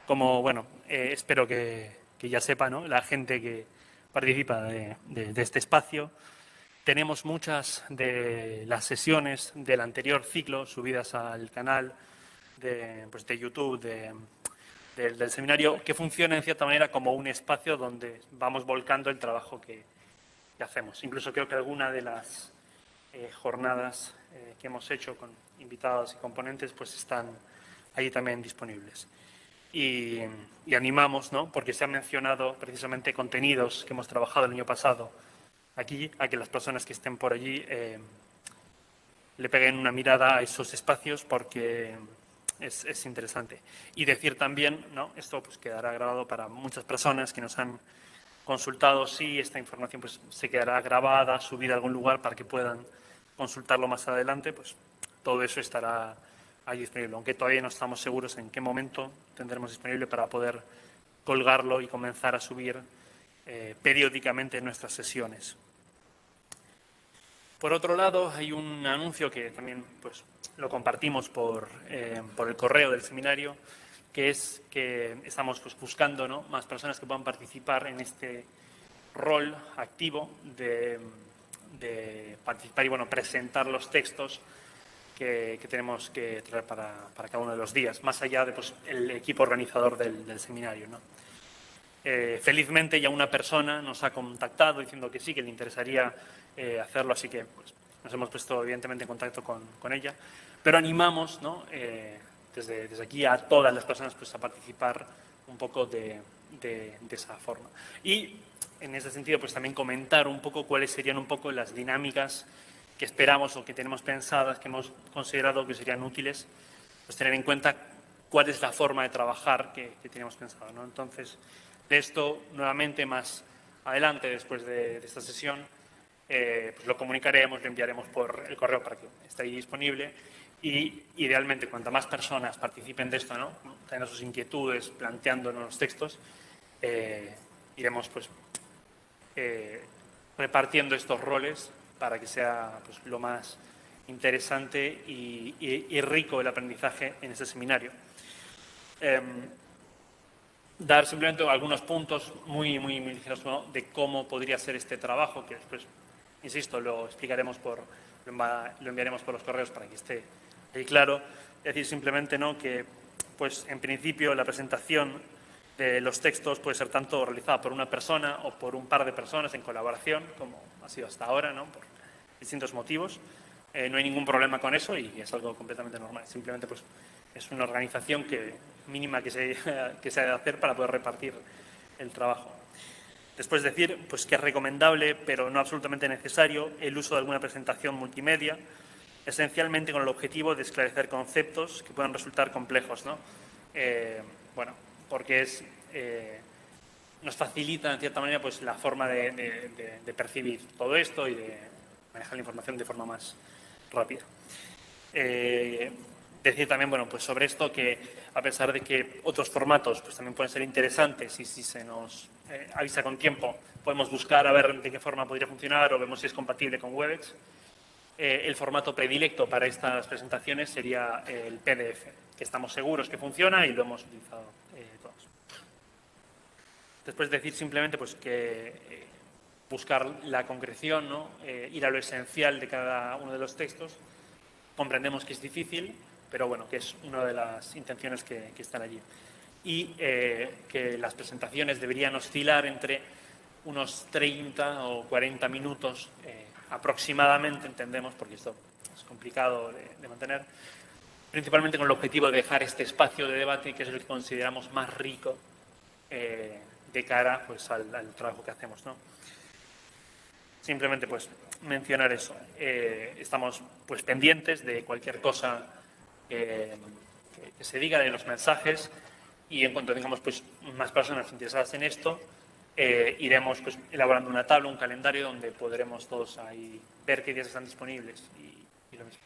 Como, espero que ya sepa, ¿no?, la gente que participa de este espacio, tenemos muchas de las sesiones del anterior ciclo subidas al canal de YouTube del seminario, que funciona en cierta manera como un espacio donde vamos volcando el trabajo que hacemos. Incluso creo que alguna de las jornadas que hemos hecho con invitados y componentes pues están allí también disponibles. Y animamos, ¿no?, porque se han mencionado precisamente contenidos que hemos trabajado el año pasado aquí, a que las personas que estén por allí le peguen una mirada a esos espacios, porque es interesante. Y decir también, ¿no? Esto pues quedará grabado para muchas personas que nos han consultado, sí, esta información pues se quedará grabada, subida a algún lugar para que puedan consultarlo más adelante, pues todo eso estará ahí disponible, aunque todavía no estamos seguros en qué momento tendremos disponible para poder colgarlo y comenzar a subir periódicamente nuestras sesiones. Por otro lado, hay un anuncio que también pues, lo compartimos por el correo del seminario, que es que estamos pues, buscando, ¿no?, más personas que puedan participar en este rol activo de participar y presentar los textos que tenemos que traer para cada uno de los días, más allá de pues, el equipo organizador del seminario, ¿no? Felizmente ya una persona nos ha contactado diciendo que sí, que le interesaría hacerlo, así que pues, nos hemos puesto evidentemente en contacto con ella, pero animamos, ¿no?, desde aquí a todas las personas pues, a participar un poco de esa forma. Y en ese sentido pues también comentar un poco cuáles serían un poco las dinámicas que esperamos o que tenemos pensadas, que hemos considerado que serían útiles, pues tener en cuenta cuál es la forma de trabajar que tenemos pensado, ¿no? Entonces, de esto, nuevamente, más adelante, después de esta sesión, pues lo comunicaremos, lo enviaremos por el correo para que esté ahí disponible y, idealmente, cuanto más personas participen de esto, ¿no?, teniendo sus inquietudes, planteándonos los textos, iremos, pues, repartiendo estos roles para que sea pues, lo más interesante y rico el aprendizaje en este seminario. Dar simplemente algunos puntos muy ligeros, ¿no?, de cómo podría ser este trabajo, que después, insisto, lo explicaremos lo enviaremos por los correos para que esté ahí claro. Es decir, simplemente, ¿no?, que pues, en principio la presentación de los textos puede ser tanto realizada por una persona o por un par de personas en colaboración, como ha sido hasta ahora, ¿no?, por distintos motivos. No hay ningún problema con eso y es algo completamente normal. Simplemente pues, es una organización mínima que se ha de hacer para poder repartir el trabajo. Después decir pues, que es recomendable, pero no absolutamente necesario, el uso de alguna presentación multimedia, esencialmente con el objetivo de esclarecer conceptos que puedan resultar complejos, ¿no? Porque nos facilita, en cierta manera, pues, la forma de percibir todo esto y de manejar la información de forma más rápida. Decir también, pues sobre esto, que a pesar de que otros formatos pues, también pueden ser interesantes y si se nos avisa con tiempo, podemos buscar a ver de qué forma podría funcionar o vemos si es compatible con Webex. El formato predilecto para estas presentaciones sería el PDF, que estamos seguros que funciona y lo hemos utilizado todos. Después decir simplemente pues, que buscar la concreción, ¿no?, ir a lo esencial de cada uno de los textos. Comprendemos que es difícil, pero que es una de las intenciones que están allí. Y que las presentaciones deberían oscilar entre unos 30 o 40 minutos aproximadamente, entendemos, porque esto es complicado de mantener, principalmente con el objetivo de dejar este espacio de debate, que es el que consideramos más rico de cara pues, al trabajo que hacemos, ¿no? Simplemente pues mencionar eso. Estamos pues pendientes de cualquier cosa que se diga, de los mensajes, y en cuanto tengamos pues más personas interesadas en esto, iremos pues elaborando una tabla, un calendario donde podremos todos ahí ver qué días están disponibles y lo mismo.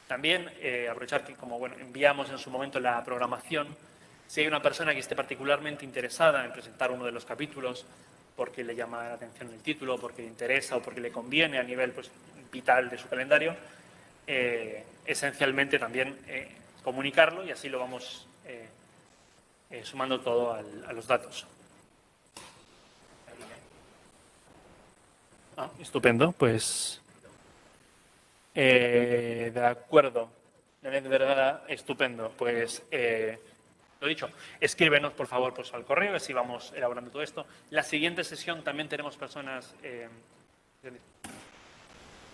También aprovechar que como enviamos en su momento la programación, si hay una persona que esté particularmente interesada en presentar uno de los capítulos porque le llama la atención el título, porque le interesa o porque le conviene a nivel pues, vital de su calendario, esencialmente también comunicarlo y así lo vamos sumando todo a los datos. Estupendo, pues de acuerdo, de verdad, estupendo, pues lo dicho, escríbenos por favor pues, al correo, así vamos elaborando todo esto. La siguiente sesión también tenemos personas...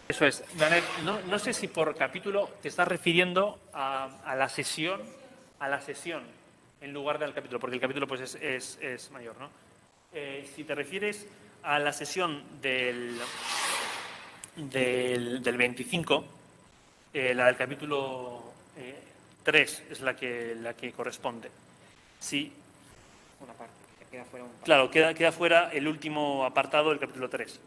Eso es. Daniel, no sé si por capítulo te estás refiriendo a la sesión en lugar del capítulo, porque el capítulo pues, es mayor, ¿no? Si te refieres a la sesión del 25, la del capítulo 3 es la que corresponde. Sí. Una parte, queda fuera un Claro, queda fuera el último apartado del capítulo 3.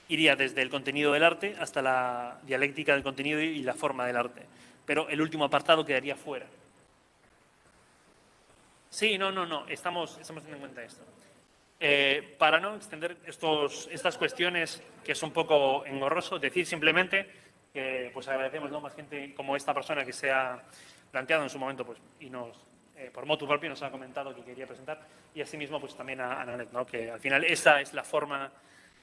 Iría desde el contenido del arte hasta la dialéctica del contenido y la forma del arte. Pero el último apartado quedaría fuera. Sí, no, estamos teniendo en cuenta esto. Para no extender estas cuestiones, que es un poco engorroso, decir simplemente que pues agradecemos, ¿no?, más gente como esta persona que se ha planteado en su momento pues, y por motu propio nos ha comentado que quería presentar, y asimismo pues también a Nanet, ¿no?, que al final esa es la forma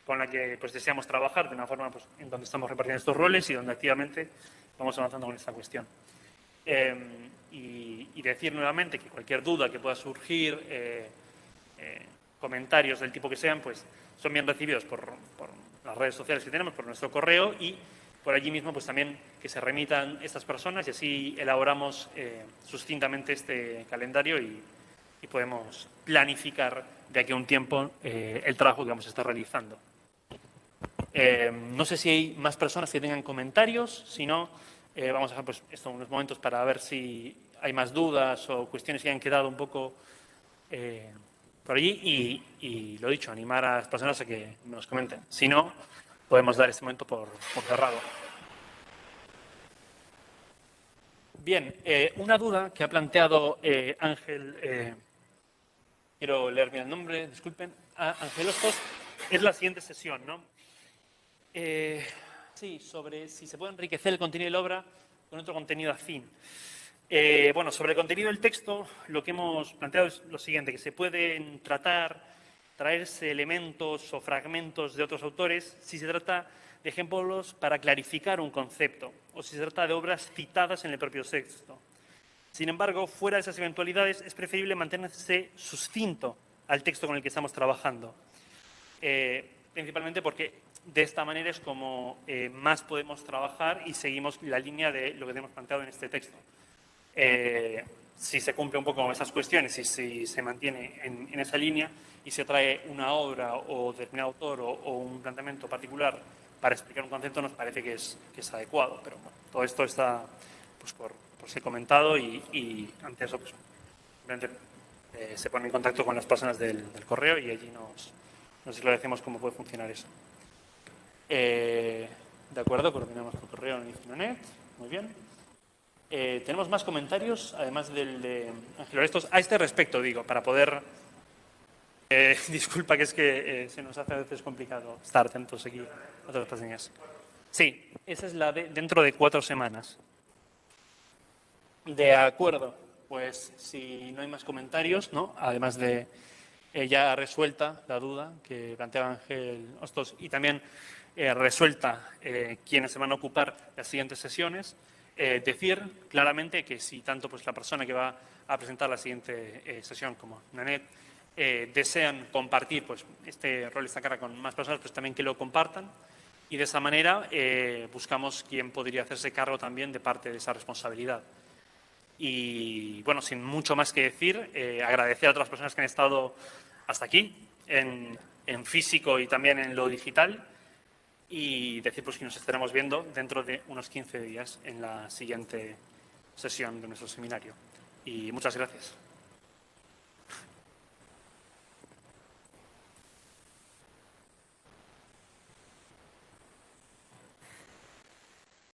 con la que pues deseamos trabajar, de una forma pues, en donde estamos repartiendo estos roles y donde activamente vamos avanzando con esta cuestión. Y decir nuevamente que cualquier duda que pueda surgir, comentarios del tipo que sean, pues son bien recibidos por las redes sociales que tenemos, por nuestro correo, y por allí mismo pues también que se remitan estas personas, y así elaboramos sucintamente este calendario y podemos planificar de aquí a un tiempo el trabajo que vamos a estar realizando. No sé si hay más personas que tengan comentarios, si no, vamos a dejar pues, unos momentos para ver si hay más dudas o cuestiones que han quedado un poco por allí, y lo dicho, animar a las personas a que nos comenten. Si no, podemos dar este momento por cerrado. Bien, una duda que ha planteado Ángel, quiero leer bien el nombre, disculpen, Ángel Hostos, es la siguiente sesión, ¿no? Sí, sobre si se puede enriquecer el contenido de la obra con otro contenido afín. Bueno, sobre el contenido del texto, lo que hemos planteado es lo siguiente, que se pueden traerse elementos o fragmentos de otros autores si se trata de ejemplos para clarificar un concepto o si se trata de obras citadas en el propio texto. Sin embargo, fuera de esas eventualidades, es preferible mantenerse sucinto al texto con el que estamos trabajando, principalmente porque de esta manera es como más podemos trabajar y seguimos la línea de lo que tenemos planteado en este texto. Si se cumple un poco con esas cuestiones y si se mantiene en esa línea y se trae una obra o determinado autor o un planteamiento particular para explicar un concepto, nos parece que es adecuado. Pero bueno, todo esto está pues, por ser comentado y ante eso pues, simplemente se pone en contacto con las personas del correo y allí nos esclarecemos cómo puede funcionar eso. De acuerdo, coordinamos por correo en Infonet. Muy bien. Tenemos más comentarios, además del de Ángel Orestos, a este respecto, digo, para poder... disculpa, que es que se nos hace a veces complicado estar atentos aquí a todas las líneas. Sí, esa es la de dentro de 4 semanas. De acuerdo, pues si no hay más comentarios, ¿no?, además de ya resuelta la duda que planteaba Ángel Hostos y también resuelta quiénes se van a ocupar las siguientes sesiones, decir claramente que si tanto pues, la persona que va a presentar la siguiente sesión como Nanet desean compartir pues, este rol, esta carga con más personas, pues también que lo compartan, y de esa manera buscamos quién podría hacerse cargo también de parte de esa responsabilidad. Y bueno, sin mucho más que decir, agradecer a otras personas que han estado hasta aquí, en físico y también en lo digital, y decir pues, que nos estaremos viendo dentro de unos 15 días en la siguiente sesión de nuestro seminario. Y muchas gracias.